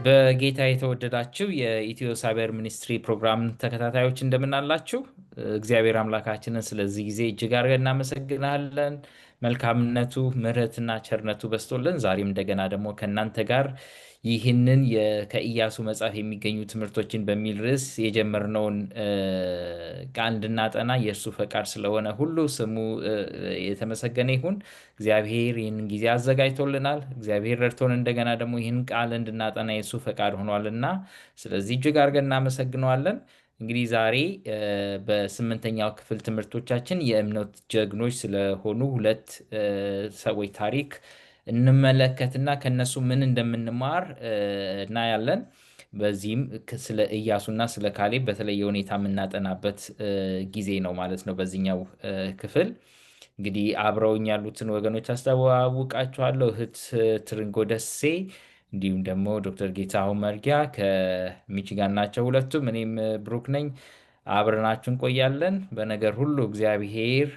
በጌታ የተወደዳችሁ የኢትዮ ሳይበር ሚኒስትሪ ፕሮግራም ተከታታዮች እንደምን አላችሁ? እግዚአብሔር አምላካችንን ስለዚህ ጊዜ እጅግ አድርገን እናመሰግናለን። መልካምነቱ ምሕረትና ቸርነቱ በስቶልን ዛሬም እንደገና ደግሞ ከእናንተ ጋር ይህንን ከኢያሱ መጽሐፍ የሚገኙ ትምህርቶችን በሚል ርዕስ የጀመርነውን ቃል እንድናጠና የእርሱ ፈቃድ ስለሆነ ሁሉ ስሙ የተመሰገነ ይሁን። እግዚአብሔር ይህንን ጊዜ አዘጋጅቶልናል። እግዚአብሔር ረድቶን እንደገና ደግሞ ይህን ቃል እንድናጠና የእሱ ፈቃድ ሆኗልና ስለዚህ እጅግ አድርገን እናመሰግነዋለን። እንግዲህ ዛሬ በስምንተኛው ክፍል ትምህርቶቻችን የእምነት ጀግኖች ስለሆኑ ሁለት ሰዎች ታሪክ እንመለከትና ከነሱ ምን እንደምንማር እናያለን። በዚህም ስለ ኢያሱና ስለ ካሌብ በተለየ ሁኔታ የምናጠናበት ጊዜ ነው ማለት ነው። በዚህኛው ክፍል እንግዲህ አብረውኝ ያሉትን ወገኖች አስተዋውቃችኋለሁ። እህት ትርንጎ ደሴ እንዲሁም ደግሞ ዶክተር ጌታሁን መርጊያ ከሚችጋን ናቸው ሁለቱም። እኔም ብሩክ ነኝ። አብረናችሁ እንቆያለን። በነገር ሁሉ እግዚአብሔር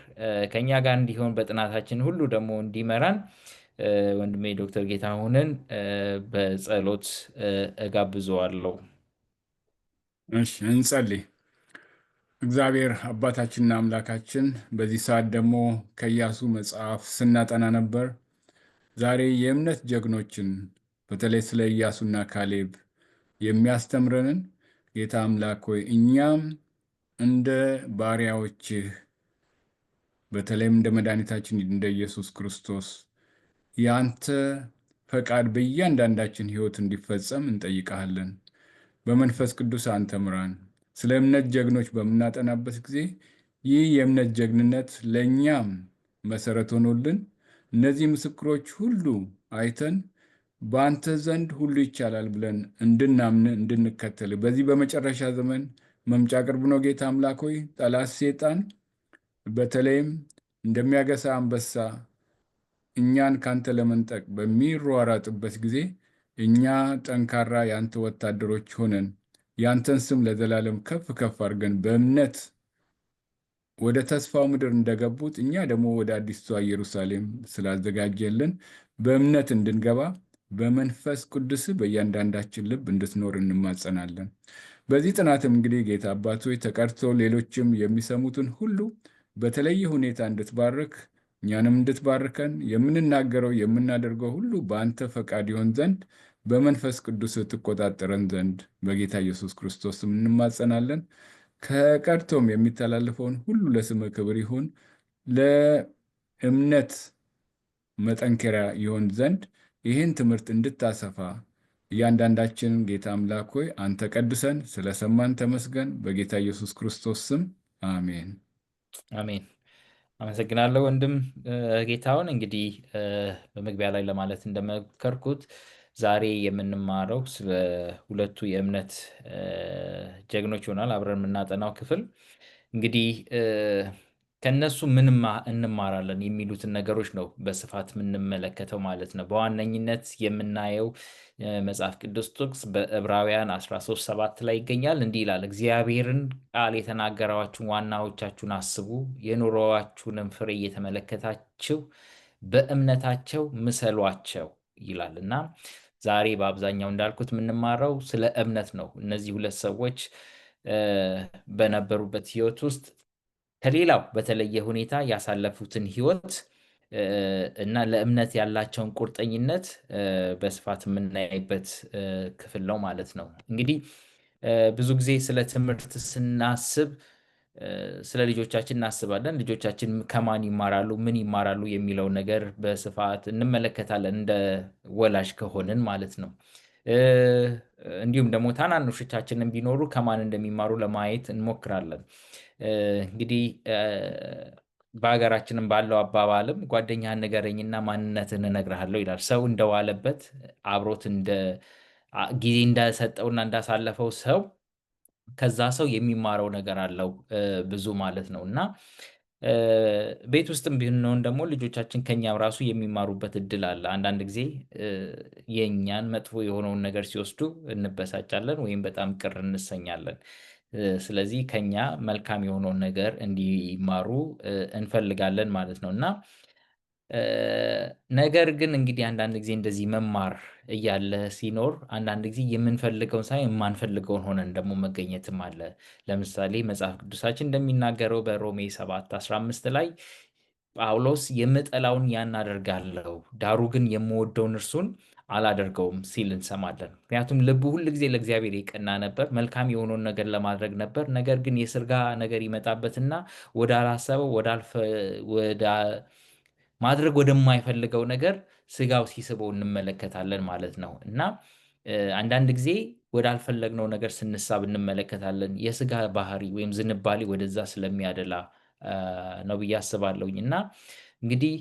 ከኛ ጋር እንዲሆን በጥናታችን ሁሉ ደግሞ እንዲመራን ወንድሜ ዶክተር ጌታሁንን በጸሎት እጋብዘዋለሁ። እሺ እንጸልይ። እግዚአብሔር አባታችንና አምላካችን በዚህ ሰዓት ደግሞ ከኢያሱ መጽሐፍ ስናጠና ነበር። ዛሬ የእምነት ጀግኖችን በተለይ ስለ ኢያሱና ካሌብ የሚያስተምረንን ጌታ አምላክ ሆይ እኛም እንደ ባሪያዎችህ በተለይም እንደ መድኃኒታችን እንደ ኢየሱስ ክርስቶስ ያንተ ፈቃድ በእያንዳንዳችን ሕይወት እንዲፈጸም እንጠይቀሃለን። በመንፈስ ቅዱስ አንተ ምራን። ስለ እምነት ጀግኖች በምናጠናበት ጊዜ ይህ የእምነት ጀግንነት ለእኛም መሰረት ሆኖልን እነዚህ ምስክሮች ሁሉ አይተን በአንተ ዘንድ ሁሉ ይቻላል ብለን እንድናምን እንድንከተል በዚህ በመጨረሻ ዘመን መምጫ ቅርብ ነው። ጌታ አምላክ ሆይ ጠላት ሴጣን በተለይም እንደሚያገሳ አንበሳ እኛን ካንተ ለመንጠቅ በሚሯራጥበት ጊዜ እኛ ጠንካራ የአንተ ወታደሮች ሆነን ያንተን ስም ለዘላለም ከፍ ከፍ አድርገን በእምነት ወደ ተስፋው ምድር እንደገቡት እኛ ደግሞ ወደ አዲስቷ ኢየሩሳሌም ስላዘጋጀልን በእምነት እንድንገባ በመንፈስ ቅዱስ በእያንዳንዳችን ልብ እንድትኖር እንማጸናለን። በዚህ ጥናትም እንግዲህ ጌታ አባት ሆይ ተቀድቶ ሌሎችም የሚሰሙትን ሁሉ በተለየ ሁኔታ እንድትባርክ እኛንም እንድትባርከን የምንናገረው የምናደርገው ሁሉ በአንተ ፈቃድ ይሆን ዘንድ በመንፈስ ቅዱስ ትቆጣጠረን ዘንድ በጌታ ኢየሱስ ክርስቶስ እንማጸናለን። ከቀድቶም የሚተላለፈውን ሁሉ ለስምህ ክብር ይሁን፣ ለእምነት መጠንከሪያ ይሆን ዘንድ ይህን ትምህርት እንድታሰፋ እያንዳንዳችንን ጌታ አምላክ ሆይ አንተ ቀድሰን። ስለሰማን ተመስገን። በጌታ ኢየሱስ ክርስቶስ ስም አሜን። አሜን። አመሰግናለሁ ወንድም ጌታሁን። እንግዲህ በመግቢያ ላይ ለማለት እንደመከርኩት ዛሬ የምንማረው ስለ ሁለቱ የእምነት ጀግኖች ይሆናል። አብረን የምናጠናው ክፍል እንግዲህ ከነሱ ምን እንማራለን የሚሉትን ነገሮች ነው በስፋት የምንመለከተው ማለት ነው። በዋነኝነት የምናየው መጽሐፍ ቅዱስ ጥቅስ በዕብራውያን 13:7 ላይ ይገኛል። እንዲህ ይላል፣ እግዚአብሔርን ቃል የተናገራችሁን ዋናዎቻችሁን አስቡ፣ የኑሮዋችሁንም ፍሬ እየተመለከታችሁ በእምነታቸው ምሰሏቸው ይላል እና ዛሬ በአብዛኛው እንዳልኩት የምንማረው ስለ እምነት ነው። እነዚህ ሁለት ሰዎች በነበሩበት ሕይወት ውስጥ ከሌላው በተለየ ሁኔታ ያሳለፉትን ሕይወት እና ለእምነት ያላቸውን ቁርጠኝነት በስፋት የምናይበት ክፍል ነው ማለት ነው። እንግዲህ ብዙ ጊዜ ስለ ትምህርት ስናስብ ስለ ልጆቻችን እናስባለን። ልጆቻችን ከማን ይማራሉ፣ ምን ይማራሉ የሚለው ነገር በስፋት እንመለከታለን እንደ ወላጅ ከሆንን ማለት ነው። እንዲሁም ደግሞ ታናናሾቻችንን ቢኖሩ ከማን እንደሚማሩ ለማየት እንሞክራለን። እንግዲህ በሀገራችንም ባለው አባባልም ጓደኛህን ንገረኝና ማንነትህን እነግርሃለሁ ይላል። ሰው እንደዋለበት አብሮት ጊዜ እንደሰጠውና እንዳሳለፈው ሰው ከዛ ሰው የሚማረው ነገር አለው ብዙ ማለት ነው እና ቤት ውስጥም ቢሆን ደግሞ ልጆቻችን ከኛም ራሱ የሚማሩበት እድል አለ። አንዳንድ ጊዜ የእኛን መጥፎ የሆነውን ነገር ሲወስዱ እንበሳጫለን ወይም በጣም ቅር እንሰኛለን። ስለዚህ ከኛ መልካም የሆነውን ነገር እንዲማሩ እንፈልጋለን ማለት ነው እና እ፣ ነገር ግን እንግዲህ አንዳንድ ጊዜ እንደዚህ መማር እያለ ሲኖር አንዳንድ ጊዜ የምንፈልገውን ሳይሆን የማንፈልገውን ሆነን ደግሞ መገኘትም አለ። ለምሳሌ መጽሐፍ ቅዱሳችን እንደሚናገረው በሮሜ 7:15 ላይ ጳውሎስ የምጠላውን ያን አደርጋለሁ፣ ዳሩ ግን የምወደውን እርሱን አላደርገውም ሲል እንሰማለን። ምክንያቱም ልቡ ሁል ጊዜ ለእግዚአብሔር የቀና ነበር፣ መልካም የሆነውን ነገር ለማድረግ ነበር። ነገር ግን የሥጋ ነገር ይመጣበትና ወዳላሰበው ማድረግ ወደማይፈልገው ነገር ስጋው ሲስበው እንመለከታለን ማለት ነው። እና አንዳንድ ጊዜ ወዳልፈለግነው ነገር ስንሳብ እንመለከታለን። የስጋ ባህሪ ወይም ዝንባሌ ወደዛ ስለሚያደላ ነው ብዬ አስባለሁኝ። እና እንግዲህ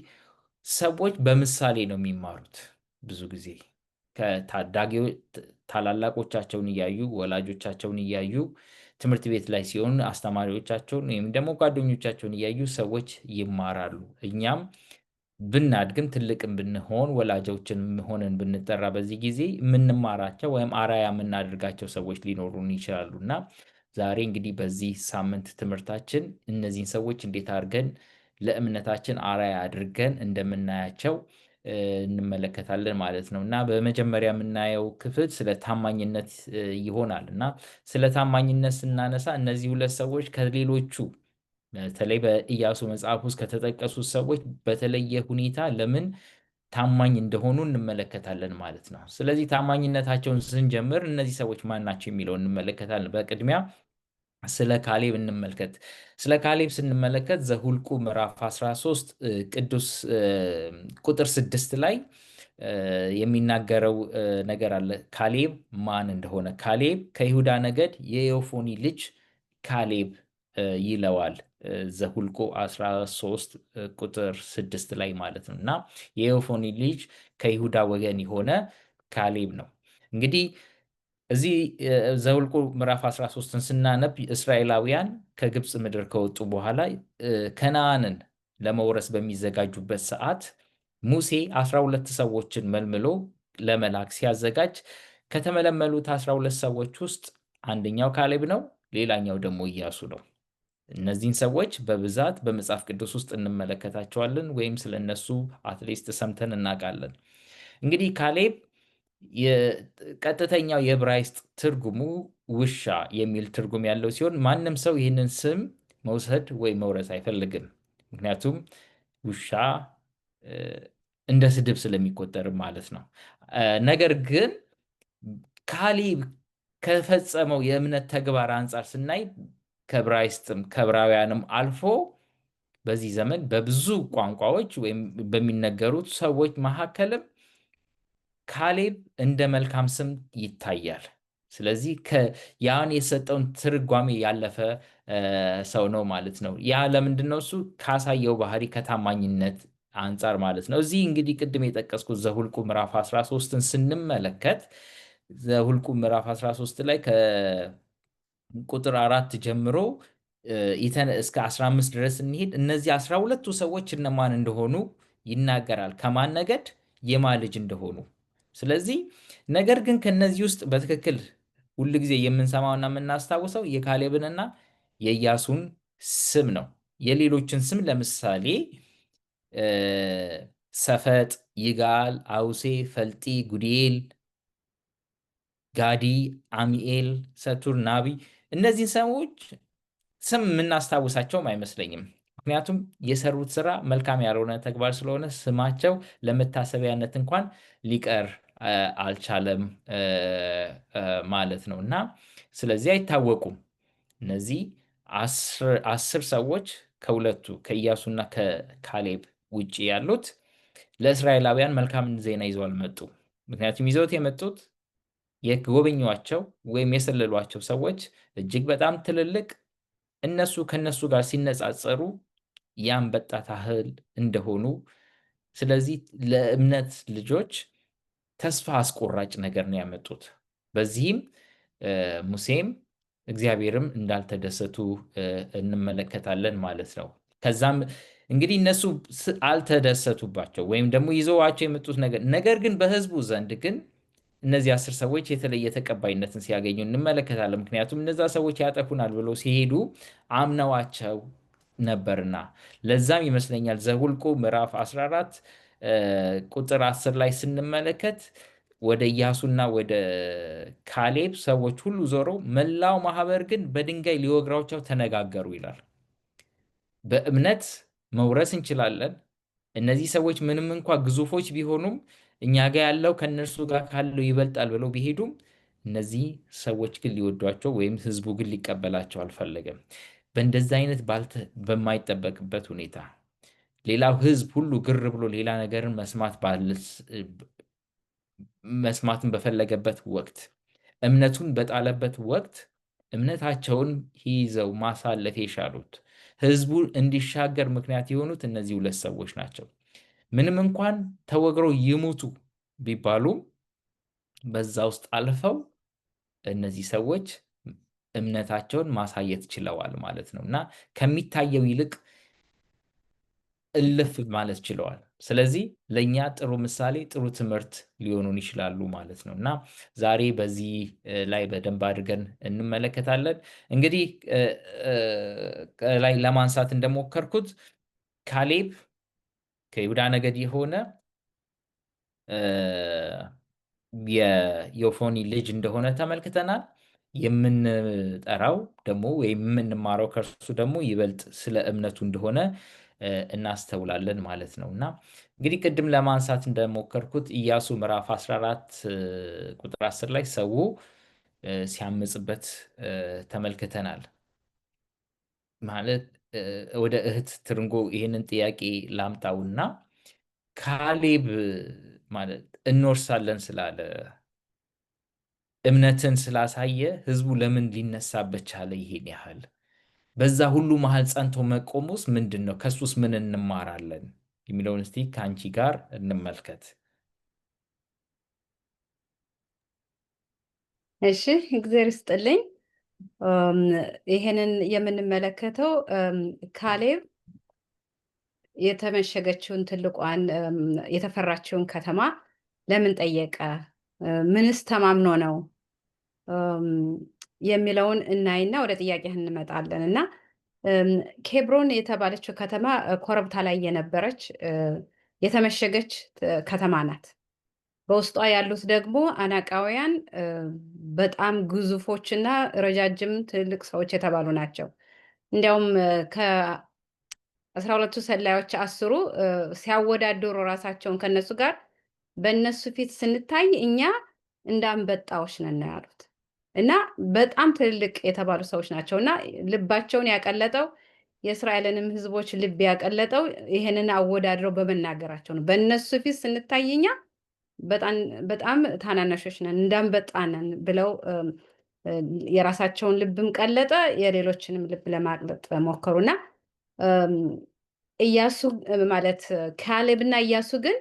ሰዎች በምሳሌ ነው የሚማሩት ብዙ ጊዜ ከታዳጊዎች ታላላቆቻቸውን እያዩ ወላጆቻቸውን እያዩ ትምህርት ቤት ላይ ሲሆን አስተማሪዎቻቸውን ወይም ደግሞ ጓደኞቻቸውን እያዩ ሰዎች ይማራሉ። እኛም ብናድግም ትልቅም ብንሆን ወላጆችን ሆነን ብንጠራ በዚህ ጊዜ የምንማራቸው ወይም አራያ የምናደርጋቸው ሰዎች ሊኖሩን ይችላሉ። እና ዛሬ እንግዲህ በዚህ ሳምንት ትምህርታችን እነዚህን ሰዎች እንዴት አድርገን ለእምነታችን አራያ አድርገን እንደምናያቸው እንመለከታለን ማለት ነው። እና በመጀመሪያ የምናየው ክፍል ስለ ታማኝነት ይሆናል። እና ስለ ታማኝነት ስናነሳ እነዚህ ሁለት ሰዎች ከሌሎቹ በተለይ በኢያሱ መጽሐፍ ውስጥ ከተጠቀሱት ሰዎች በተለየ ሁኔታ ለምን ታማኝ እንደሆኑ እንመለከታለን ማለት ነው። ስለዚህ ታማኝነታቸውን ስንጀምር እነዚህ ሰዎች ማን ናቸው የሚለውን እንመለከታለን። በቅድሚያ ስለ ካሌብ እንመልከት። ስለ ካሌብ ስንመለከት ዘሁልቁ ምዕራፍ 13 ቅዱስ ቁጥር 6 ላይ የሚናገረው ነገር አለ። ካሌብ ማን እንደሆነ ካሌብ ከይሁዳ ነገድ የዮፎኒ ልጅ ካሌብ ይለዋል። ዘሁልቁ 13 ቁጥር 6 ላይ ማለት ነው። እና የዮፎኒ ልጅ ከይሁዳ ወገን የሆነ ካሌብ ነው። እንግዲህ እዚህ ዘሁልቁ ምዕራፍ 13ን ስናነብ እስራኤላውያን ከግብፅ ምድር ከወጡ በኋላ ከነዓንን ለመውረስ በሚዘጋጁበት ሰዓት ሙሴ 12 ሰዎችን መልምሎ ለመላክ ሲያዘጋጅ ከተመለመሉት 12 ሰዎች ውስጥ አንደኛው ካሌብ ነው፣ ሌላኛው ደግሞ ኢያሱ ነው። እነዚህን ሰዎች በብዛት በመጽሐፍ ቅዱስ ውስጥ እንመለከታቸዋለን ወይም ስለ እነሱ አትሊስት ሰምተን እናውቃለን። እንግዲህ ካሌብ ቀጥተኛው የዕብራይስጥ ትርጉሙ ውሻ የሚል ትርጉም ያለው ሲሆን ማንም ሰው ይህንን ስም መውሰድ ወይም መውረስ አይፈልግም። ምክንያቱም ውሻ እንደ ስድብ ስለሚቆጠር ማለት ነው። ነገር ግን ካሌብ ከፈጸመው የእምነት ተግባር አንጻር ስናይ ከዕብራይስጥም ከዕብራውያንም አልፎ በዚህ ዘመን በብዙ ቋንቋዎች ወይም በሚነገሩት ሰዎች መካከልም ካሌብ እንደ መልካም ስም ይታያል። ስለዚህ ያን የሰጠውን ትርጓሜ ያለፈ ሰው ነው ማለት ነው። ያ ለምንድን ነው? እሱ ካሳየው ባህሪ ከታማኝነት አንጻር ማለት ነው። እዚህ እንግዲህ ቅድም የጠቀስኩት ዘሁልቁ ምዕራፍ 13ን ስንመለከት ዘሁልቁ ምዕራፍ 13 ላይ ከቁጥር 4 ጀምሮ እስከ 15 ድረስ እንሄድ። እነዚህ 12ቱ ሰዎች እነማን እንደሆኑ ይናገራል። ከማን ነገድ የማ ልጅ እንደሆኑ። ስለዚህ ነገር ግን ከነዚህ ውስጥ በትክክል ሁል ጊዜ የምንሰማውና የምናስታውሰው የካሌብንና የኢያሱን ስም ነው። የሌሎችን ስም ለምሳሌ ሰፈጥ፣ ይጋል፣ አውሴ፣ ፈልጢ፣ ጉዲኤል፣ ጋዲ፣ አሚኤል፣ ሰቱር፣ ናቢ እነዚህን ሰዎች ስም የምናስታውሳቸውም አይመስለኝም። ምክንያቱም የሰሩት ስራ መልካም ያልሆነ ተግባር ስለሆነ ስማቸው ለመታሰቢያነት እንኳን ሊቀር አልቻለም ማለት ነው። እና ስለዚህ አይታወቁም። እነዚህ 10 ሰዎች ከሁለቱ ከኢያሱና ከካሌብ ውጭ ያሉት ለእስራኤላውያን መልካም ዜና ይዘው አልመጡም። ምክንያቱም ይዘውት የመጡት የጎበኟቸው ወይም የሰለሏቸው ሰዎች እጅግ በጣም ትልልቅ እነሱ ከነሱ ጋር ሲነጻጸሩ የአንበጣ ታህል እንደሆኑ፣ ስለዚህ ለእምነት ልጆች ተስፋ አስቆራጭ ነገር ነው ያመጡት። በዚህም ሙሴም እግዚአብሔርም እንዳልተደሰቱ እንመለከታለን ማለት ነው። ከዛም እንግዲህ እነሱ አልተደሰቱባቸው ወይም ደግሞ ይዘዋቸው የመጡት ነገር ግን በሕዝቡ ዘንድ ግን እነዚህ 10 ሰዎች የተለየ ተቀባይነትን ሲያገኙ እንመለከታለን። ምክንያቱም እነዛ ሰዎች ያጠፉናል ብለው ሲሄዱ አምነዋቸው ነበርና ለዛም ይመስለኛል ዘኍልቍ ምዕራፍ 14 ቁጥር 10 ላይ ስንመለከት ወደ ኢያሱና ወደ ካሌብ ሰዎች ሁሉ ዞረው መላው ማህበር ግን በድንጋይ ሊወግሯቸው ተነጋገሩ ይላል። በእምነት መውረስ እንችላለን። እነዚህ ሰዎች ምንም እንኳ ግዙፎች ቢሆኑም እኛ ጋር ያለው ከእነርሱ ጋር ካለው ይበልጣል ብለው ቢሄዱም እነዚህ ሰዎች ግን ሊወዷቸው ወይም ህዝቡ ግን ሊቀበላቸው አልፈለገም። በእንደዚህ አይነት በማይጠበቅበት ሁኔታ ሌላው ህዝብ ሁሉ ግር ብሎ ሌላ ነገርን መስማትን በፈለገበት ወቅት፣ እምነቱን በጣለበት ወቅት እምነታቸውን ይዘው ማሳለፍ የቻሉት ህዝቡ እንዲሻገር ምክንያት የሆኑት እነዚህ ሁለት ሰዎች ናቸው። ምንም እንኳን ተወግረው ይሙቱ ቢባሉም በዛ ውስጥ አልፈው እነዚህ ሰዎች እምነታቸውን ማሳየት ችለዋል ማለት ነው እና ከሚታየው ይልቅ እልፍ ማለት ችለዋል። ስለዚህ ለእኛ ጥሩ ምሳሌ፣ ጥሩ ትምህርት ሊሆኑን ይችላሉ ማለት ነው እና ዛሬ በዚህ ላይ በደንብ አድርገን እንመለከታለን። እንግዲህ ላይ ለማንሳት እንደሞከርኩት ካሌብ ከይሁዳ ነገድ የሆነ የዮፎኒ ልጅ እንደሆነ ተመልክተናል። የምንጠራው ደግሞ ወይም የምንማረው ከእርሱ ደግሞ ይበልጥ ስለ እምነቱ እንደሆነ እናስተውላለን ማለት ነው እና እንግዲህ ቅድም ለማንሳት እንደሞከርኩት ኢያሱ ምዕራፍ 14 ቁጥር 10 ላይ ሰው ሲያምጽበት ተመልክተናል። ማለት ወደ እህት ትርንጎ ይህንን ጥያቄ ላምጣውና ካሌብ ማለት እንወርሳለን ስላለ እምነትን ስላሳየ ህዝቡ ለምን ሊነሳበት ቻለ? ይሄን ያህል በዛ ሁሉ መሃል ጸንቶ መቆሙስ ምንድን ነው? ከሱስ ምን እንማራለን የሚለውን እስቲ ከአንቺ ጋር እንመልከት። እሺ፣ እግዚአብሔር ይስጥልኝ። ይሄንን የምንመለከተው ካሌብ የተመሸገችውን ትልቋን የተፈራችውን ከተማ ለምን ጠየቀ? ምንስ ተማምኖ ነው የሚለውን እናይና ወደ ጥያቄ እንመጣለን። እና ኬብሮን የተባለችው ከተማ ኮረብታ ላይ የነበረች የተመሸገች ከተማ ናት። በውስጧ ያሉት ደግሞ አናቃውያን በጣም ግዙፎችና ረጃጅም ትልቅ ሰዎች የተባሉ ናቸው። እንዲያውም ከ12ቱ ሰላዮች 10ሩ ሲያወዳድሩ ራሳቸውን ከነሱ ጋር በእነሱ ፊት ስንታይ እኛ እንደ አንበጣዎች ነን ያሉት እና በጣም ትልልቅ የተባሉ ሰዎች ናቸው። እና ልባቸውን ያቀለጠው የእስራኤልንም ሕዝቦች ልብ ያቀለጠው ይህንን አወዳድረው በመናገራቸው ነው። በእነሱ ፊት ስንታይ እኛ በጣም ታናናሾች ነን፣ እንዳንበጣ ነን ብለው የራሳቸውን ልብም ቀለጠ፣ የሌሎችንም ልብ ለማቅለጥ ሞከሩና ኢያሱ ማለት ካሌብና ኢያሱ ግን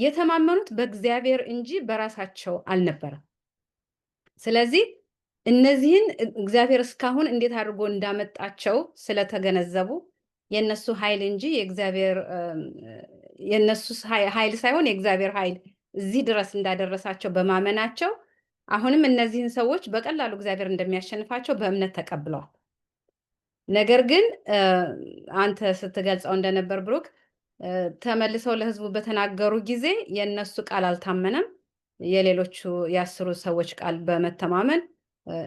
የተማመኑት በእግዚአብሔር እንጂ በራሳቸው አልነበረም። ስለዚህ እነዚህን እግዚአብሔር እስካሁን እንዴት አድርጎ እንዳመጣቸው ስለተገነዘቡ የነሱ ኃይል እንጂ የነሱ ኃይል ሳይሆን የእግዚአብሔር ኃይል እዚህ ድረስ እንዳደረሳቸው በማመናቸው አሁንም እነዚህን ሰዎች በቀላሉ እግዚአብሔር እንደሚያሸንፋቸው በእምነት ተቀብለዋል። ነገር ግን አንተ ስትገልጸው እንደነበር ብሩክ ተመልሰው ለሕዝቡ በተናገሩ ጊዜ የነሱ ቃል አልታመነም። የሌሎቹ የ10ሩ ሰዎች ቃል በመተማመን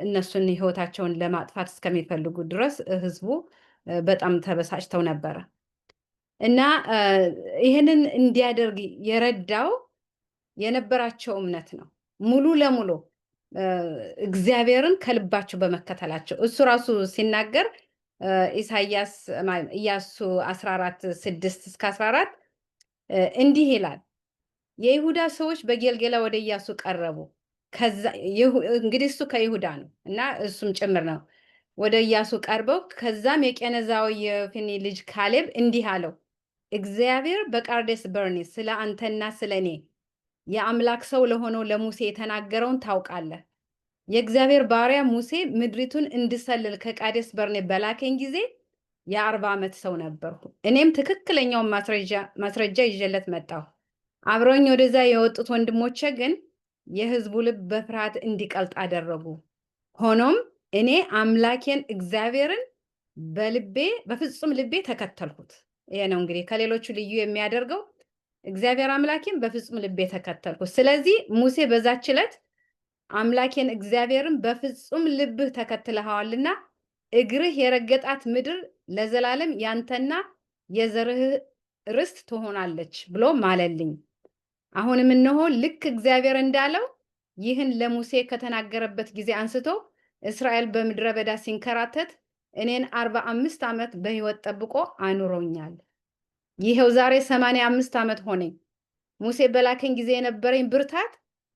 እነሱን ሕይወታቸውን ለማጥፋት እስከሚፈልጉ ድረስ ሕዝቡ በጣም ተበሳጭተው ነበረ እና ይህንን እንዲያደርግ የረዳው የነበራቸው እምነት ነው። ሙሉ ለሙሉ እግዚአብሔርን ከልባቸው በመከተላቸው እሱ ራሱ ሲናገር ኢያሱ 14:6-14 እንዲህ ይላል፣ የይሁዳ ሰዎች በጌልጌላ ወደ ኢያሱ ቀረቡ። እንግዲህ እሱ ከይሁዳ ነው እና እሱም ጭምር ነው። ወደ ኢያሱ ቀርበው ከዛም የቄነዛዊ የዮፎኒ ልጅ ካሌብ እንዲህ አለው፣ እግዚአብሔር በቃዴስ በርኔ ስለ አንተና ስለ እኔ የአምላክ ሰው ለሆነው ለሙሴ የተናገረውን ታውቃለህ። የእግዚአብሔር ባሪያ ሙሴ ምድሪቱን እንድሰልል ከቃዴስ በርኔ በላከኝ ጊዜ የ40 ዓመት ሰው ነበርሁ። እኔም ትክክለኛውን ማስረጃ ይዤለት መጣሁ። አብረውኝ ወደዛ የወጡት ወንድሞቼ ግን የሕዝቡ ልብ በፍርሃት እንዲቀልጥ አደረጉ። ሆኖም እኔ አምላኬን እግዚአብሔርን በፍጹም ልቤ ተከተልኩት። ይሄ ነው እንግዲህ ከሌሎቹ ልዩ የሚያደርገው። እግዚአብሔር አምላኬን በፍጹም ልቤ ተከተልኩት። ስለዚህ ሙሴ በዛች ዕለት አምላኬን እግዚአብሔርን በፍጹም ልብህ ተከትለኸዋልና እግርህ የረገጣት ምድር ለዘላለም ያንተና የዘርህ ርስት ትሆናለች ብሎ ማለልኝ። አሁንም እነሆ ልክ እግዚአብሔር እንዳለው ይህን ለሙሴ ከተናገረበት ጊዜ አንስቶ እስራኤል በምድረ በዳ ሲንከራተት እኔን 45 ዓመት በሕይወት ጠብቆ አኑሮኛል። ይኸው ዛሬ 85 ዓመት ሆነኝ። ሙሴ በላከኝ ጊዜ የነበረኝ ብርታት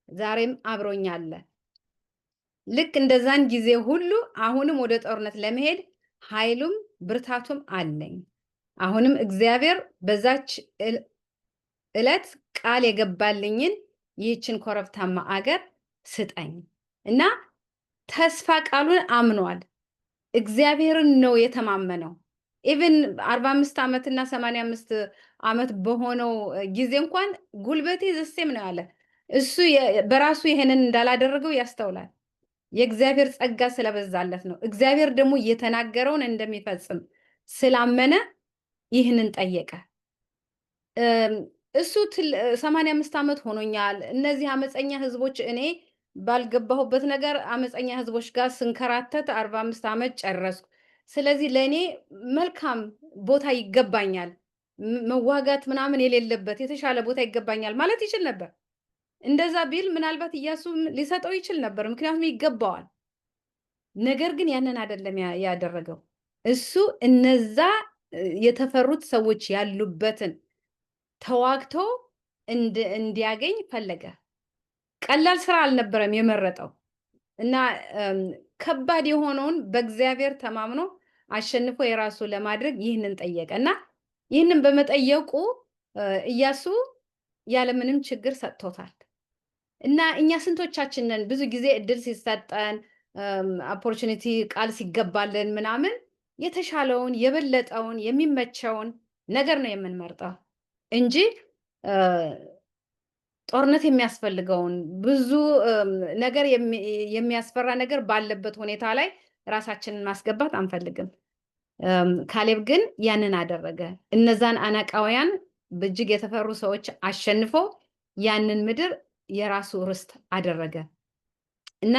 ዛሬም አብሮኛል። ልክ እንደዛን ጊዜ ሁሉ አሁንም ወደ ጦርነት ለመሄድ ኃይሉም ብርታቱም አለኝ። አሁንም እግዚአብሔር በዛች ዕለት ቃል የገባልኝን ይህችን ኮረብታማ አገር ስጠኝ እና ተስፋ ቃሉን አምኗል። እግዚአብሔርን ነው የተማመነው። ኢቭን 45 ዓመት እና 85 ዓመት በሆነው ጊዜ እንኳን ጉልበቴ ዘሴም ነው ያለ። እሱ በራሱ ይሄንን እንዳላደረገው ያስተውላል። የእግዚአብሔር ጸጋ ስለበዛለት ነው። እግዚአብሔር ደግሞ የተናገረውን እንደሚፈጽም ስላመነ ይህንን ጠየቀ። እሱ 85 ዓመት ሆኖኛል። እነዚህ አመፀኛ ህዝቦች እኔ ባልገባሁበት ነገር አመፀኛ ህዝቦች ጋር ስንከራተት 45 ዓመት ጨረስኩ። ስለዚህ ለእኔ መልካም ቦታ ይገባኛል፣ መዋጋት ምናምን የሌለበት የተሻለ ቦታ ይገባኛል ማለት ይችል ነበር። እንደዛ ቢል ምናልባት ኢያሱ ሊሰጠው ይችል ነበር፣ ምክንያቱም ይገባዋል። ነገር ግን ያንን አይደለም ያደረገው። እሱ እነዛ የተፈሩት ሰዎች ያሉበትን ተዋግቶ እንዲያገኝ ፈለገ። ቀላል ስራ አልነበረም የመረጠው እና ከባድ የሆነውን በእግዚአብሔር ተማምኖ አሸንፎ የራሱ ለማድረግ ይህንን ጠየቀ እና ይህንን በመጠየቁ ኢያሱ ያለምንም ችግር ሰጥቶታል። እና እኛ ስንቶቻችንን ብዙ ጊዜ እድል ሲሰጠን ኦፖርቹኒቲ ቃል ሲገባልን ምናምን የተሻለውን የበለጠውን የሚመቸውን ነገር ነው የምንመርጠው እንጂ ጦርነት የሚያስፈልገውን ብዙ ነገር የሚያስፈራ ነገር ባለበት ሁኔታ ላይ ራሳችንን ማስገባት አንፈልግም። ካሌብ ግን ያንን አደረገ። እነዛን አናቃውያን በእጅግ የተፈሩ ሰዎች አሸንፎ ያንን ምድር የራሱ ርስት አደረገ እና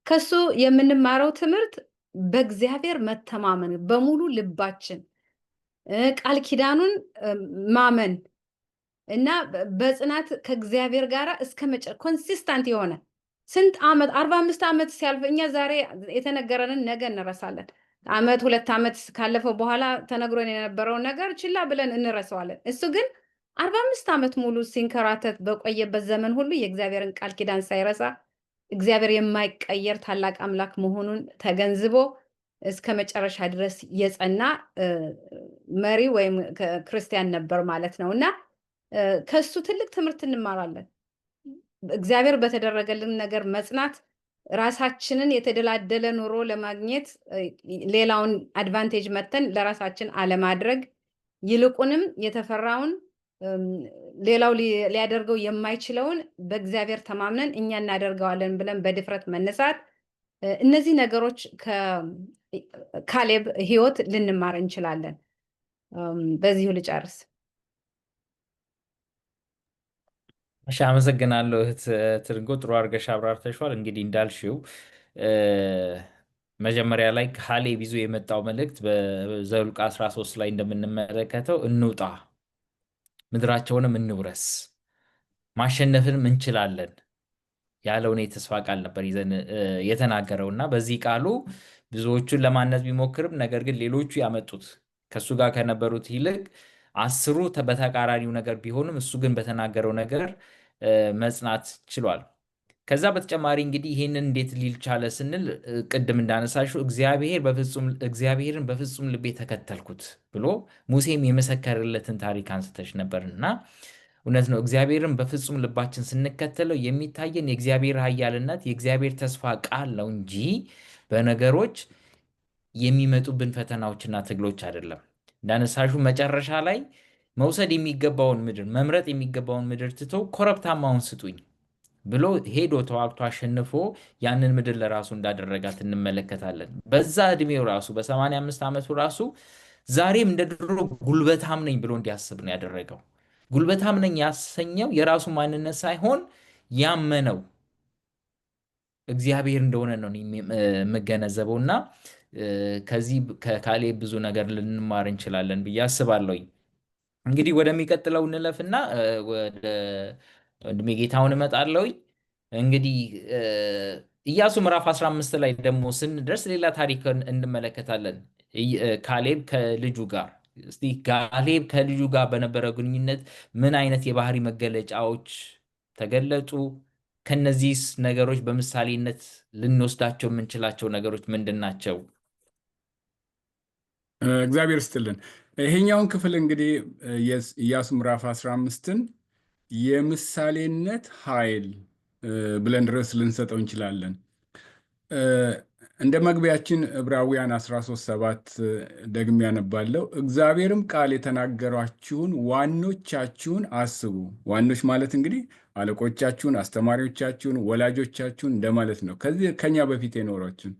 ከሱ የምንማረው ትምህርት በእግዚአብሔር መተማመን፣ በሙሉ ልባችን ቃል ኪዳኑን ማመን እና በጽናት ከእግዚአብሔር ጋር እስከ ኮንሲስታንት የሆነ ስንት ዓመት 45 ዓመት ሲያልፍ እኛ ዛሬ የተነገረንን ነገ እንረሳለን። ዓመት 2 ዓመት ካለፈው በኋላ ተነግሮን የነበረውን ነገር ችላ ብለን እንረሳዋለን። እሱ ግን 45 ዓመት ሙሉ ሲንከራተት በቆየበት ዘመን ሁሉ የእግዚአብሔርን ቃል ኪዳን ሳይረሳ እግዚአብሔር የማይቀየር ታላቅ አምላክ መሆኑን ተገንዝቦ እስከ መጨረሻ ድረስ የጸና መሪ ወይም ክርስቲያን ነበር ማለት ነው እና ከሱ ትልቅ ትምህርት እንማራለን። እግዚአብሔር በተደረገልን ነገር መጽናት፣ ራሳችንን የተደላደለ ኑሮ ለማግኘት ሌላውን አድቫንቴጅ መተን ለራሳችን አለማድረግ፣ ይልቁንም የተፈራውን ሌላው ሊያደርገው የማይችለውን በእግዚአብሔር ተማምነን እኛ እናደርገዋለን ብለን በድፍረት መነሳት፣ እነዚህ ነገሮች ከካሌብ ሕይወት ልንማር እንችላለን። በዚሁ ልጨርስ። እሺ፣ አመሰግናለሁ እህት ትርንጎ፣ ጥሩ አድርገሽ አብራርተሽዋል። እንግዲህ እንዳልሽው መጀመሪያ ላይ ካሌብ ይዞ የመጣው መልእክት በዘኍልቍ 13 ላይ እንደምንመለከተው እንውጣ፣ ምድራቸውንም እንውረስ፣ ማሸነፍንም እንችላለን ያለውን የተስፋ ቃል ነበር ይዘን የተናገረው እና በዚህ ቃሉ ብዙዎቹን ለማነጽ ቢሞክርም ነገር ግን ሌሎቹ ያመጡት ከእሱ ጋር ከነበሩት ይልቅ 10ሩ በተቃራኒው ነገር ቢሆንም እሱ ግን በተናገረው ነገር መጽናት ችሏል። ከዛ በተጨማሪ እንግዲህ ይህንን እንዴት ሊል ቻለ ስንል ቅድም እንዳነሳሽው እግዚአብሔርን በፍጹም ልቤ ተከተልኩት ብሎ ሙሴም የመሰከረለትን ታሪክ አንስተሽ ነበርና እውነት ነው። እግዚአብሔርን በፍጹም ልባችን ስንከተለው የሚታየን የእግዚአብሔር ኃያልነት የእግዚአብሔር ተስፋ ቃል ነው እንጂ በነገሮች የሚመጡብን ፈተናዎችና ትግሎች አይደለም። እንዳነሳሹ መጨረሻ ላይ መውሰድ የሚገባውን ምድር መምረጥ የሚገባውን ምድር ትቶ ኮረብታማውን ስጡኝ ብሎ ሄዶ ተዋግቶ አሸንፎ ያንን ምድር ለራሱ እንዳደረጋት እንመለከታለን። በዛ ዕድሜው ራሱ በ85 ዓመቱ ራሱ ዛሬም እንደ ድሮ ጉልበታም ነኝ ብሎ እንዲያስብ ነው ያደረገው። ጉልበታም ነኝ ያሰኘው የራሱ ማንነት ሳይሆን ያመነው እግዚአብሔር እንደሆነ ነው እኔ የምገነዘበው። እና ከዚህ ከካሌብ ብዙ ነገር ልንማር እንችላለን ብዬ አስባለሁ። እንግዲህ ወደሚቀጥለው እንለፍና ወደ ወንድሜ ጌታሁን እመጣለሁኝ። እንግዲህ ኢያሱ ምዕራፍ 15 ላይ ደግሞ ስንደርስ ሌላ ታሪክ እንመለከታለን። ካሌብ ከልጁ ጋር እስቲ ካሌብ ከልጁ ጋር በነበረው ግንኙነት ምን አይነት የባህሪ መገለጫዎች ተገለጡ? ከነዚህ ነገሮች በምሳሌነት ልንወስዳቸው የምንችላቸው ነገሮች ምንድን ናቸው? እግዚአብሔር ስጥልን። ይሄኛውን ክፍል እንግዲህ ኢያሱ ምዕራፍ 15ን የምሳሌነት ኃይል ብለን ርዕስ ልንሰጠው እንችላለን። እንደ መግቢያችን ዕብራውያን 13:7 ደግሜ ያነባለው፣ እግዚአብሔርም ቃል የተናገሯችሁን ዋኖቻችሁን አስቡ። ዋኖች ማለት እንግዲህ አለቆቻችሁን፣ አስተማሪዎቻችሁን፣ ወላጆቻችሁን እንደማለት ነው። ከኛ በፊት የኖሯችሁን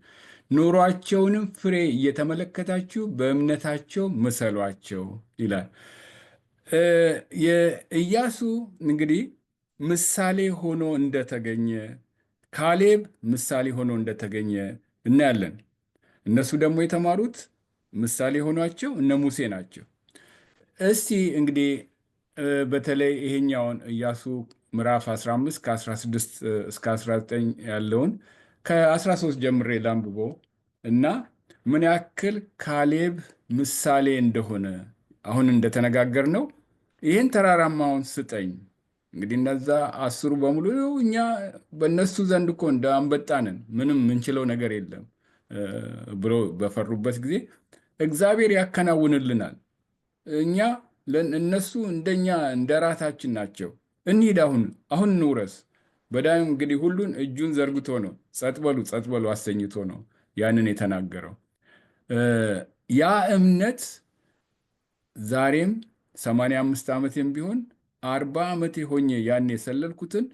ኑሯቸውንም ፍሬ እየተመለከታችሁ በእምነታቸው ምሰሏቸው ይላል። የኢያሱ እንግዲህ ምሳሌ ሆኖ እንደተገኘ፣ ካሌብ ምሳሌ ሆኖ እንደተገኘ እናያለን። እነሱ ደግሞ የተማሩት ምሳሌ ሆኗቸው እነ ሙሴ ናቸው። እስቲ እንግዲህ በተለይ ይሄኛውን ኢያሱ ምዕራፍ 15 ከ16 እስከ 19 ያለውን ከ13 ጀምሬ ላንብቦ እና ምን ያክል ካሌብ ምሳሌ እንደሆነ አሁን እንደተነጋገር ነው። ይህን ተራራማውን ስጠኝ። እንግዲህ እነዛ 10 በሙሉ እኛ በእነሱ ዘንድ እኮ እንደ አንበጣ ነን፣ ምንም ምንችለው ነገር የለም ብሎ በፈሩበት ጊዜ እግዚአብሔር ያከናውንልናል። እኛ እነሱ እንደኛ እንደ ራሳችን ናቸው። እንሂድ፣ አሁን እንውረስ። በዳም እንግዲህ ሁሉን እጁን ዘርግቶ ነው ጸጥ በሉ አሰኝቶ ነው ያንን የተናገረው። ያ እምነት ዛሬም 85 ዓመቴም ቢሆን 40 ዓመቴ ሆኜ ያን የሰለልኩትን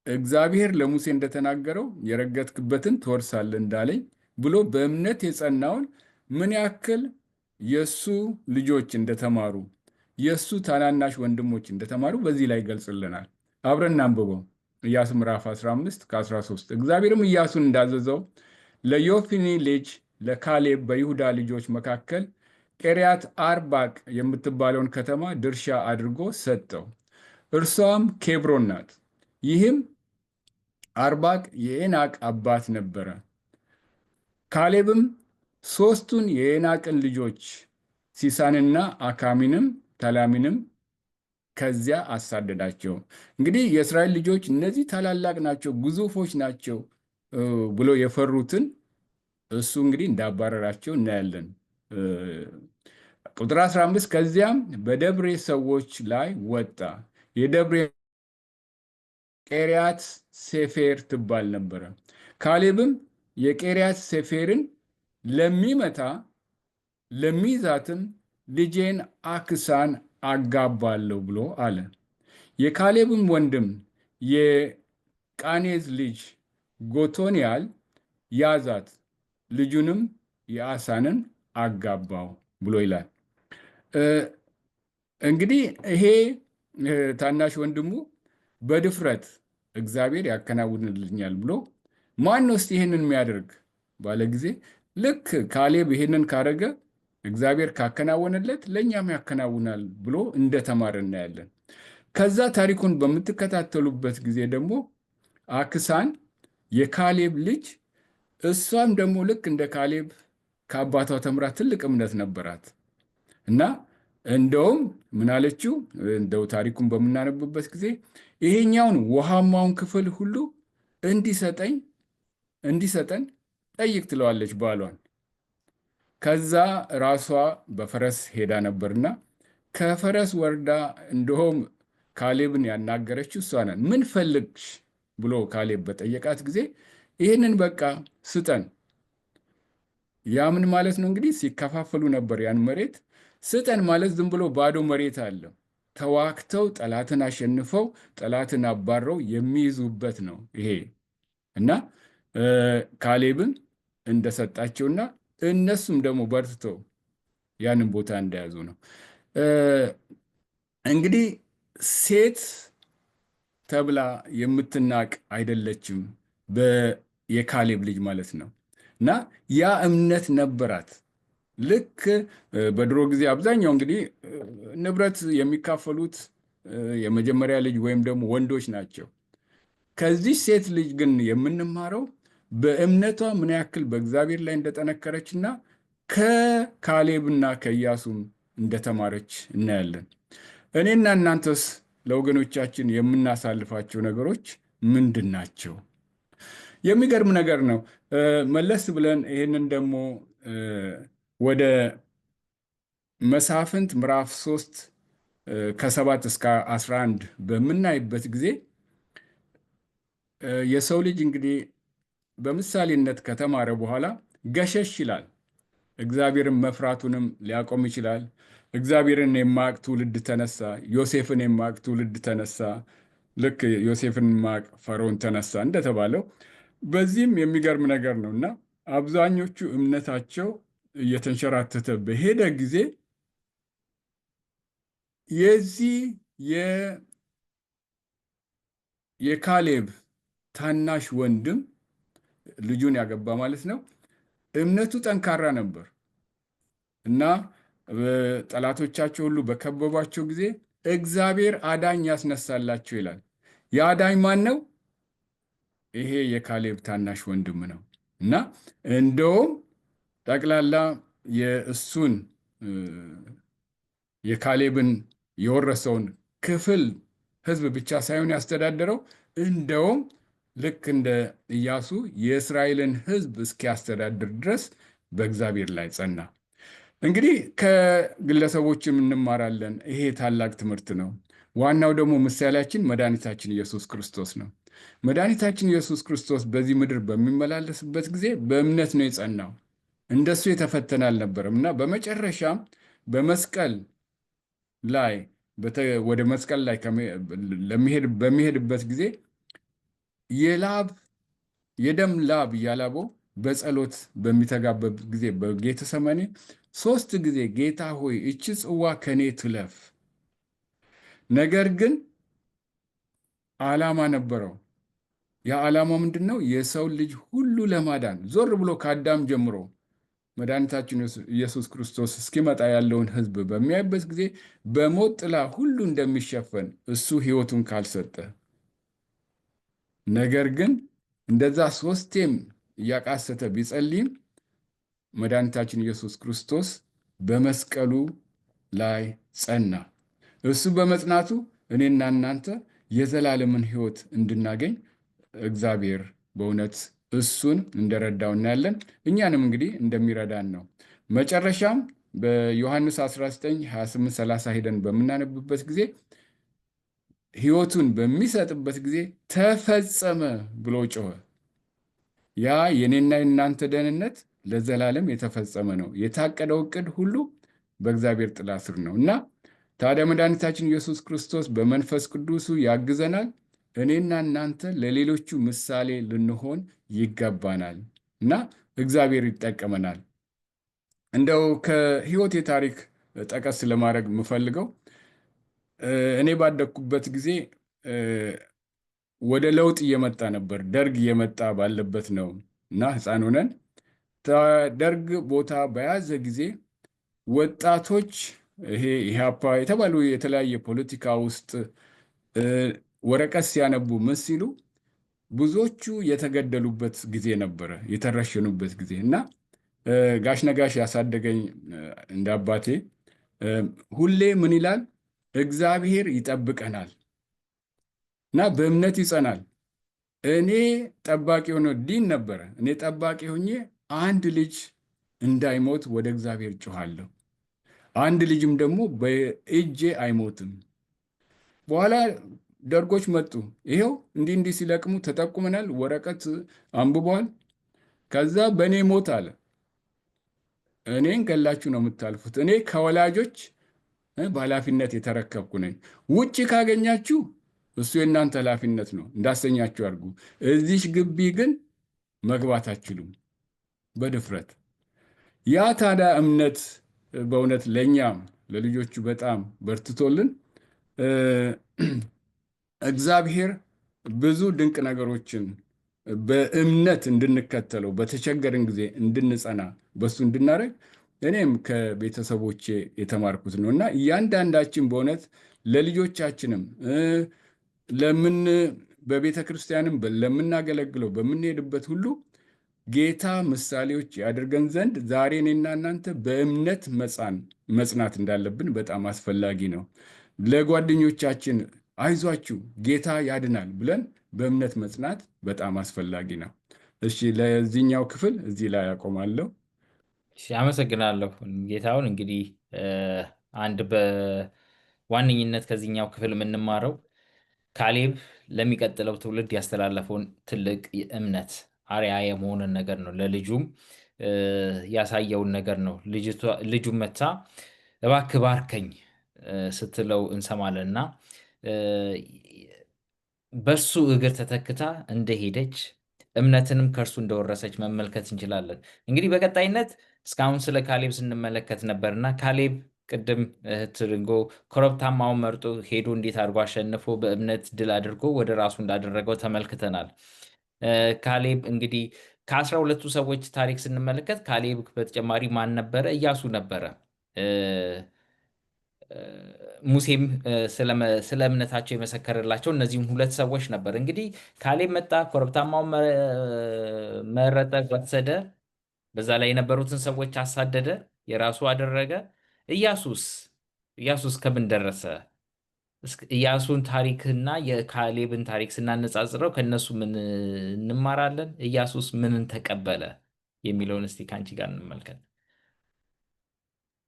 እግዚአብሔር ለሙሴ እንደተናገረው የረገጥክበትን ትወርሳለህ እንዳለኝ ብሎ በእምነት የጸናውን ምን ያክል የእሱ ልጆች እንደተማሩ፣ የእሱ ታናናሽ ወንድሞች እንደተማሩ በዚህ ላይ ይገልጽልናል። አብረን አንብበው። ኢያሱ ምዕራፍ 15 ከ13 እግዚአብሔርም ኢያሱን እንዳዘዘው ለዮፎኒ ልጅ ለካሌብ በይሁዳ ልጆች መካከል ቂርያት አርባቅ የምትባለውን ከተማ ድርሻ አድርጎ ሰጠው። እርሷም ኬብሮን ናት። ይህም አርባቅ የዔናቅ አባት ነበረ። ካሌብም 3ቱን የዔናቅን ልጆች ሲሳንና አካሚንም ተላሚንም ከዚያ አሳደዳቸው። እንግዲህ የእስራኤል ልጆች እነዚህ ታላላቅ ናቸው፣ ግዙፎች ናቸው ብሎ የፈሩትን እሱ እንግዲህ እንዳባረራቸው እናያለን። ቁጥር 15 ከዚያም በደብሬ ሰዎች ላይ ወጣ። የደብሬ ቂርያት ሴፌር ትባል ነበረ። ካሌብም የቂርያት ሴፌርን ለሚመታ ለሚይዛትም ልጄን አክሳን አጋባለሁ ብሎ አለ። የካሌብም ወንድም የቃኔዝ ልጅ ጎቶንያል ያዛት፣ ልጁንም የአሳንን አጋባው ብሎ ይላል። እንግዲህ ይሄ ታናሽ ወንድሙ በድፍረት እግዚአብሔር ያከናውንልኛል ብሎ ማን ነው እስቲ ይህንን የሚያደርግ ባለ ጊዜ ልክ ካሌብ ይህንን ካረገ እግዚአብሔር ካከናወነለት ለእኛም ያከናውናል ብሎ እንደተማረ እናያለን። ከዛ ታሪኩን በምትከታተሉበት ጊዜ ደግሞ አክሳን የካሌብ ልጅ፣ እሷም ደግሞ ልክ እንደ ካሌብ ከአባቷ ተምራ ትልቅ እምነት ነበራት እና እንደውም ምን አለችው? እንደው ታሪኩን በምናነብበት ጊዜ ይሄኛውን ውሃማውን ክፍል ሁሉ እንዲሰጠን ጠይቅ ትለዋለች ባሏን። ከዛ ራሷ በፈረስ ሄዳ ነበርና ከፈረስ ወርዳ እንደውም ካሌብን ያናገረችው እሷ ናት። ምን ፈልግሽ ብሎ ካሌብ በጠየቃት ጊዜ ይህንን በቃ ስጠን። ያ ምን ማለት ነው እንግዲህ ሲከፋፈሉ ነበር ያን መሬት። ስጠን ማለት ዝም ብሎ ባዶ መሬት አለ። ተዋግተው ጠላትን አሸንፈው ጠላትን አባረው የሚይዙበት ነው ይሄ እና ካሌብን እንደሰጣቸውና እነሱም ደግሞ በርትተው ያንን ቦታ እንደያዙ ነው። እንግዲህ ሴት ተብላ የምትናቅ አይደለችም፣ የካሌብ ልጅ ማለት ነው። እና ያ እምነት ነበራት። ልክ በድሮ ጊዜ አብዛኛው እንግዲህ ንብረት የሚካፈሉት የመጀመሪያ ልጅ ወይም ደግሞ ወንዶች ናቸው። ከዚህ ሴት ልጅ ግን የምንማረው በእምነቷ ምን ያክል በእግዚአብሔር ላይ እንደጠነከረችና ከካሌብና ከኢያሱም እንደተማረች እናያለን። እኔና እናንተስ ለወገኖቻችን የምናሳልፋቸው ነገሮች ምንድን ናቸው? የሚገርም ነገር ነው። መለስ ብለን ይህንን ደግሞ ወደ መሳፍንት ምዕራፍ 3 ከ7 እስከ 11 በምናይበት ጊዜ የሰው ልጅ እንግዲህ በምሳሌነት ከተማረ በኋላ ገሸሽ ይላል። እግዚአብሔርን መፍራቱንም ሊያቆም ይችላል። እግዚአብሔርን የማያውቅ ትውልድ ተነሳ፣ ዮሴፍን የማያውቅ ትውልድ ተነሳ። ልክ ዮሴፍን የማያውቅ ፈርዖን ተነሳ እንደተባለው በዚህም የሚገርም ነገር ነው እና አብዛኞቹ እምነታቸው እየተንሸራተተ በሄደ ጊዜ የዚህ የካሌብ ታናሽ ወንድም ልጁን ያገባ ማለት ነው እምነቱ ጠንካራ ነበር እና ጠላቶቻቸው ሁሉ በከበቧቸው ጊዜ እግዚአብሔር አዳኝ ያስነሳላቸው ይላል። የአዳኝ ማን ነው? ይሄ የካሌብ ታናሽ ወንድም ነው እና እንደውም ጠቅላላ የእሱን የካሌብን የወረሰውን ክፍል ሕዝብ ብቻ ሳይሆን ያስተዳደረው እንደውም ልክ እንደ ኢያሱ የእስራኤልን ሕዝብ እስኪያስተዳድር ድረስ በእግዚአብሔር ላይ ጸና። እንግዲህ ከግለሰቦችም እንማራለን። ይሄ ታላቅ ትምህርት ነው። ዋናው ደግሞ ምሳሌያችን መድኃኒታችን ኢየሱስ ክርስቶስ ነው። መድኃኒታችን ኢየሱስ ክርስቶስ በዚህ ምድር በሚመላለስበት ጊዜ በእምነት ነው የጸናው። እንደሱ የተፈተነ አልነበረም እና በመጨረሻም በመስቀል ላይ ወደ መስቀል ላይ በሚሄድበት ጊዜ የደም ላብ እያላበው በጸሎት በሚተጋበት ጊዜ በጌተሰማኔ 3 ጊዜ ጌታ ሆይ እቺ ጽዋ ከኔ ትለፍ፣ ነገር ግን ዓላማ ነበረው። ያ ዓላማ ምንድን ነው? የሰው ልጅ ሁሉ ለማዳን ዞር ብሎ ከአዳም ጀምሮ መድኃኒታችን ኢየሱስ ክርስቶስ እስኪመጣ ያለውን ሕዝብ በሚያይበት ጊዜ በሞት ጥላ ሁሉ እንደሚሸፈን እሱ ሕይወቱን ካልሰጠ፣ ነገር ግን እንደዛ 3ቴም እያቃሰተ ቢጸልይም መድኃኒታችን ኢየሱስ ክርስቶስ በመስቀሉ ላይ ጸና። እሱ በመጽናቱ እኔና እናንተ የዘላለምን ሕይወት እንድናገኝ እግዚአብሔር በእውነት እሱን እንደረዳው እናያለን። እኛንም እንግዲህ እንደሚረዳን ነው። መጨረሻም በዮሐንስ 19 28 30 ሄደን በምናነብበት ጊዜ ሕይወቱን በሚሰጥበት ጊዜ ተፈጸመ ብሎ ጮኸ። ያ የኔና የእናንተ ደህንነት ለዘላለም የተፈጸመ ነው። የታቀደው ዕቅድ ሁሉ በእግዚአብሔር ጥላ ስር ነው እና ታዲያ መድኃኒታችን ኢየሱስ ክርስቶስ በመንፈስ ቅዱሱ ያግዘናል። እኔና እናንተ ለሌሎቹ ምሳሌ ልንሆን ይገባናል እና እግዚአብሔር ይጠቀመናል። እንደው ከሕይወቴ ታሪክ ጠቀስ ለማድረግ የምፈልገው እኔ ባደግኩበት ጊዜ ወደ ለውጥ እየመጣ ነበር። ደርግ እየመጣ ባለበት ነው እና ሕፃን ሆነን ደርግ ቦታ በያዘ ጊዜ ወጣቶች ይሄ ኢህአፓ የተባሉ የተለያየ ፖለቲካ ውስጥ ወረቀት ሲያነቡ ምን ሲሉ ብዙዎቹ የተገደሉበት ጊዜ ነበረ፣ የተረሸኑበት ጊዜ እና ጋሽ ነጋሽ ያሳደገኝ እንደ አባቴ ሁሌ ምን ይላል? እግዚአብሔር ይጠብቀናል እና በእምነት ይጸናል። እኔ ጠባቂ ሆኖ ዲን ነበረ። እኔ ጠባቂ ሆኜ አንድ ልጅ እንዳይሞት ወደ እግዚአብሔር ጮኋለሁ። አንድ ልጅም ደግሞ በእጄ አይሞትም። በኋላ ደርጎች መጡ። ይሄው እንዲህ እንዲህ ሲለቅሙ ተጠቁመናል፣ ወረቀት አንብበዋል። ከዛ በእኔ ሞት አለ እኔን ገላችሁ ነው የምታልፉት። እኔ ከወላጆች በኃላፊነት የተረከብኩ ነኝ። ውጭ ካገኛችሁ እሱ የእናንተ ኃላፊነት ነው፣ እንዳሰኛችሁ አድርጉ። እዚሽ ግቢ ግን መግባት አትችሉም በድፍረት። ያ ታዲያ እምነት በእውነት ለእኛም ለልጆቹ በጣም በርትቶልን እግዚአብሔር ብዙ ድንቅ ነገሮችን በእምነት እንድንከተለው በተቸገርን ጊዜ እንድንጸና በሱ እንድናደርግ እኔም ከቤተሰቦቼ የተማርኩት ነው እና እያንዳንዳችን በእውነት ለልጆቻችንም ለምን በቤተ ክርስቲያንም ለምናገለግለው በምንሄድበት ሁሉ ጌታ ምሳሌዎች ያደርገን ዘንድ ዛሬ እኔና እናንተ በእምነት መጽናት እንዳለብን በጣም አስፈላጊ ነው። ለጓደኞቻችን አይዟችሁ ጌታ ያድናል ብለን በእምነት መጽናት በጣም አስፈላጊ ነው። እሺ፣ ለዚህኛው ክፍል እዚህ ላይ ያቆማለሁ። አመሰግናለሁ ጌታሁን። እንግዲህ አንድ በዋነኝነት ከዚህኛው ክፍል የምንማረው ካሌብ ለሚቀጥለው ትውልድ ያስተላለፈውን ትልቅ እምነት አርአያ የመሆንን ነገር ነው። ለልጁም ያሳየውን ነገር ነው። ልጁም መታ እባክህ ባርከኝ ስትለው እንሰማለን እና በሱ እግር ተተክታ እንደሄደች እምነትንም ከእርሱ እንደወረሰች መመልከት እንችላለን። እንግዲህ በቀጣይነት እስካሁን ስለ ካሌብ ስንመለከት ነበርና ካሌብ ቅድም እህት ርንጎ ኮረብታማውን መርጦ ሄዶ እንዴት አድርጎ አሸንፎ በእምነት ድል አድርጎ ወደ ራሱ እንዳደረገው ተመልክተናል። ካሌብ እንግዲህ ከ12ቱ ሰዎች ታሪክ ስንመለከት ካሌብ በተጨማሪ ማን ነበረ? ኢያሱ ነበረ። ሙሴም ስለ እምነታቸው የመሰከረላቸው እነዚህም ሁለት ሰዎች ነበር። እንግዲህ ካሌብ መጣ፣ ኮረብታማውን መረጠ፣ ወሰደ፣ በዛ ላይ የነበሩትን ሰዎች አሳደደ፣ የራሱ አደረገ። ኢያሱስ ከምን ደረሰ? ኢያሱን ታሪክና የካሌብን ታሪክ ስናነጻጽረው ከነሱ ምን እንማራለን? ኢያሱስ ምንን ተቀበለ የሚለውን እስቲ ከአንቺ ጋር እንመልከት።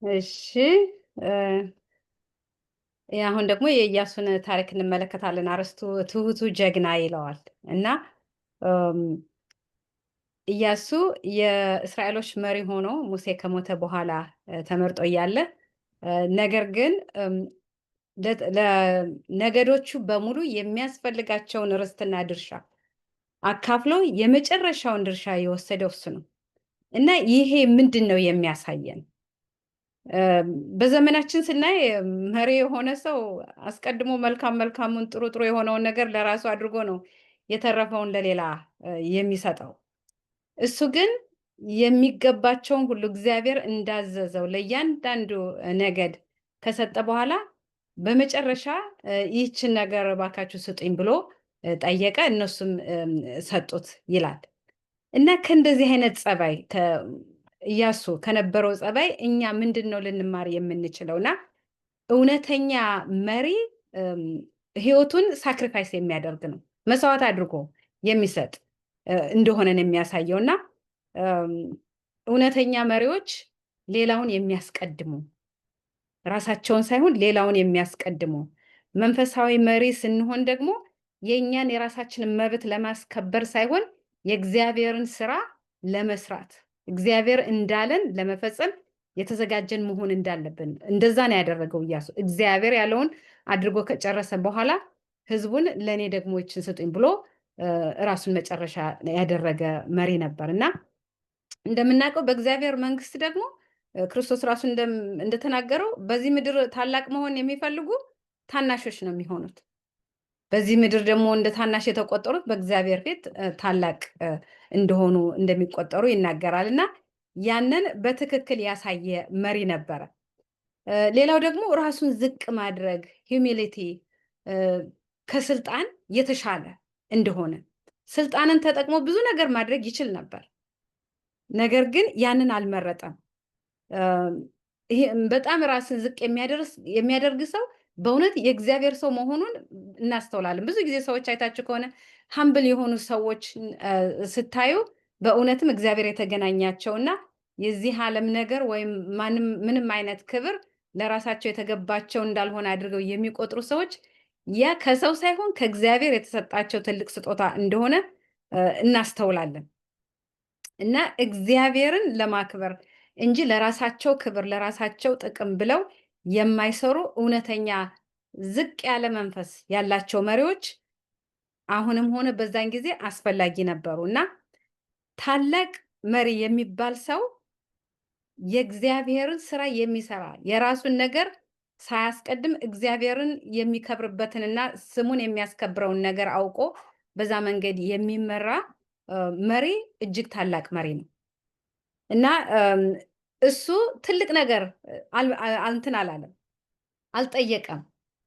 እሺ፣ አሁን ደግሞ የኢያሱን ታሪክ እንመለከታለን። አርስቱ ትሁቱ ጀግና ይለዋል እና ኢያሱ የእስራኤሎች መሪ ሆኖ ሙሴ ከሞተ በኋላ ተመርጦ እያለ ነገር ግን ለነገዶቹ በሙሉ የሚያስፈልጋቸውን ርስትና ድርሻ አካፍሎ የመጨረሻውን ድርሻ የወሰደው እሱ ነው እና ይሄ ምንድን ነው የሚያሳየን? በዘመናችን ስናይ መሪ የሆነ ሰው አስቀድሞ መልካሙን ጥሩ የሆነውን ነገር ለራሱ አድርጎ ነው የተረፈውን ለሌላ የሚሰጠው። እሱ ግን የሚገባቸውን ሁሉ እግዚአብሔር እንዳዘዘው ለእያንዳንዱ ነገድ ከሰጠ በኋላ በመጨረሻ ይህችን ነገር እባካችሁ ስጡኝ ብሎ ጠየቀ፣ እነሱም ሰጡት ይላል እና ከእንደዚህ አይነት ጸባይ ኢያሱ ከነበረው ጸባይ እኛ ምንድን ነው ልንማር የምንችለው? እና እውነተኛ መሪ ህይወቱን ሳክሪፋይስ የሚያደርግ ነው፣ መስዋዕት አድርጎ የሚሰጥ እንደሆነን የሚያሳየው እና እውነተኛ መሪዎች ሌላውን የሚያስቀድሙ ራሳቸውን ሳይሆን ሌላውን የሚያስቀድሙ፣ መንፈሳዊ መሪ ስንሆን ደግሞ የእኛን የራሳችንን መብት ለማስከበር ሳይሆን የእግዚአብሔርን ስራ ለመስራት እግዚአብሔር እንዳለን ለመፈጸም የተዘጋጀን መሆን እንዳለብን እንደዛ ነው ያደረገው ኢያሱ። እግዚአብሔር ያለውን አድርጎ ከጨረሰ በኋላ ህዝቡን ለእኔ ደግሞ ይችን ስጡኝ ብሎ ራሱን መጨረሻ ያደረገ መሪ ነበር እና እንደምናውቀው በእግዚአብሔር መንግስት ደግሞ ክርስቶስ ራሱ እንደተናገረው በዚህ ምድር ታላቅ መሆን የሚፈልጉ ታናሾች ነው የሚሆኑት። በዚህ ምድር ደግሞ እንደ ታናሽ የተቆጠሩት በእግዚአብሔር ፊት ታላቅ እንደሆኑ እንደሚቆጠሩ ይናገራል እና ያንን በትክክል ያሳየ መሪ ነበረ። ሌላው ደግሞ ራሱን ዝቅ ማድረግ ሂዩሚሊቲ ከስልጣን የተሻለ እንደሆነ፣ ስልጣንን ተጠቅሞ ብዙ ነገር ማድረግ ይችል ነበር፣ ነገር ግን ያንን አልመረጠም። ይሄ በጣም ራስን ዝቅ የሚያደርግ ሰው በእውነት የእግዚአብሔር ሰው መሆኑን እናስተውላለን። ብዙ ጊዜ ሰዎች አይታችሁ ከሆነ ሀምብል የሆኑ ሰዎች ስታዩ በእውነትም እግዚአብሔር የተገናኛቸውና የዚህ ዓለም ነገር ወይም ምንም አይነት ክብር ለራሳቸው የተገባቸው እንዳልሆነ አድርገው የሚቆጥሩ ሰዎች ያ ከሰው ሳይሆን ከእግዚአብሔር የተሰጣቸው ትልቅ ስጦታ እንደሆነ እናስተውላለን እና እግዚአብሔርን ለማክበር እንጂ ለራሳቸው ክብር ለራሳቸው ጥቅም ብለው የማይሰሩ እውነተኛ ዝቅ ያለ መንፈስ ያላቸው መሪዎች አሁንም ሆነ በዛን ጊዜ አስፈላጊ ነበሩ እና ታላቅ መሪ የሚባል ሰው የእግዚአብሔርን ስራ የሚሰራ የራሱን ነገር ሳያስቀድም እግዚአብሔርን የሚከብርበትንና ስሙን የሚያስከብረውን ነገር አውቆ በዛ መንገድ የሚመራ መሪ እጅግ ታላቅ መሪ ነው እና እሱ ትልቅ ነገር እንትን አላለም፣ አልጠየቀም።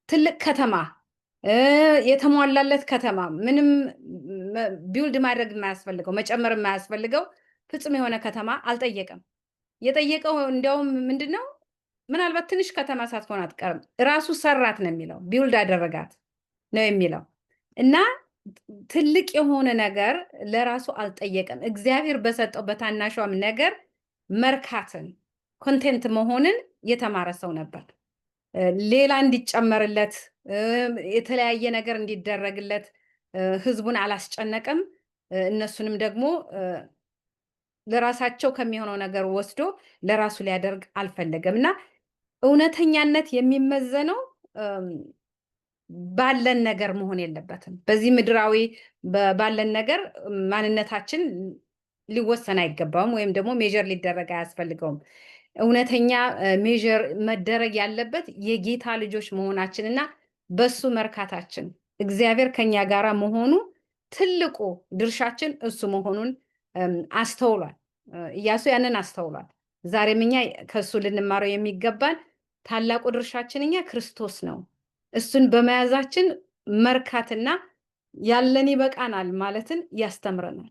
ትልቅ ከተማ የተሟላለት ከተማ ምንም ቢውልድ ማድረግ የማያስፈልገው መጨመር የማያስፈልገው ፍጹም የሆነ ከተማ አልጠየቀም። የጠየቀው እንዲያውም ምንድን ነው ምናልባት ትንሽ ከተማ ሳትሆን አትቀርም ራሱ ሰራት ነው የሚለው፣ ቢውልድ አደረጋት ነው የሚለው እና ትልቅ የሆነ ነገር ለራሱ አልጠየቀም። እግዚአብሔር በሰጠው በታናሿም ነገር መርካትን ኮንቴንት መሆንን የተማረ ሰው ነበር። ሌላ እንዲጨመርለት የተለያየ ነገር እንዲደረግለት ህዝቡን አላስጨነቀም። እነሱንም ደግሞ ለራሳቸው ከሚሆነው ነገር ወስዶ ለራሱ ሊያደርግ አልፈለገም እና እውነተኛነት የሚመዘነው ባለን ነገር መሆን የለበትም። በዚህ ምድራዊ ባለን ነገር ማንነታችን ሊወሰን አይገባውም፣ ወይም ደግሞ ሜጀር ሊደረግ አያስፈልገውም። እውነተኛ ሜጀር መደረግ ያለበት የጌታ ልጆች መሆናችንና በሱ መርካታችን፣ እግዚአብሔር ከኛ ጋራ መሆኑ ትልቁ ድርሻችን እሱ መሆኑን አስተውሏል። ኢያሱ ያንን አስተውሏል። ዛሬም እኛ ከሱ ልንማረው የሚገባን ታላቁ ድርሻችን እኛ ክርስቶስ ነው። እሱን በመያዛችን መርካትና ያለን ይበቃናል ማለትን ያስተምረናል።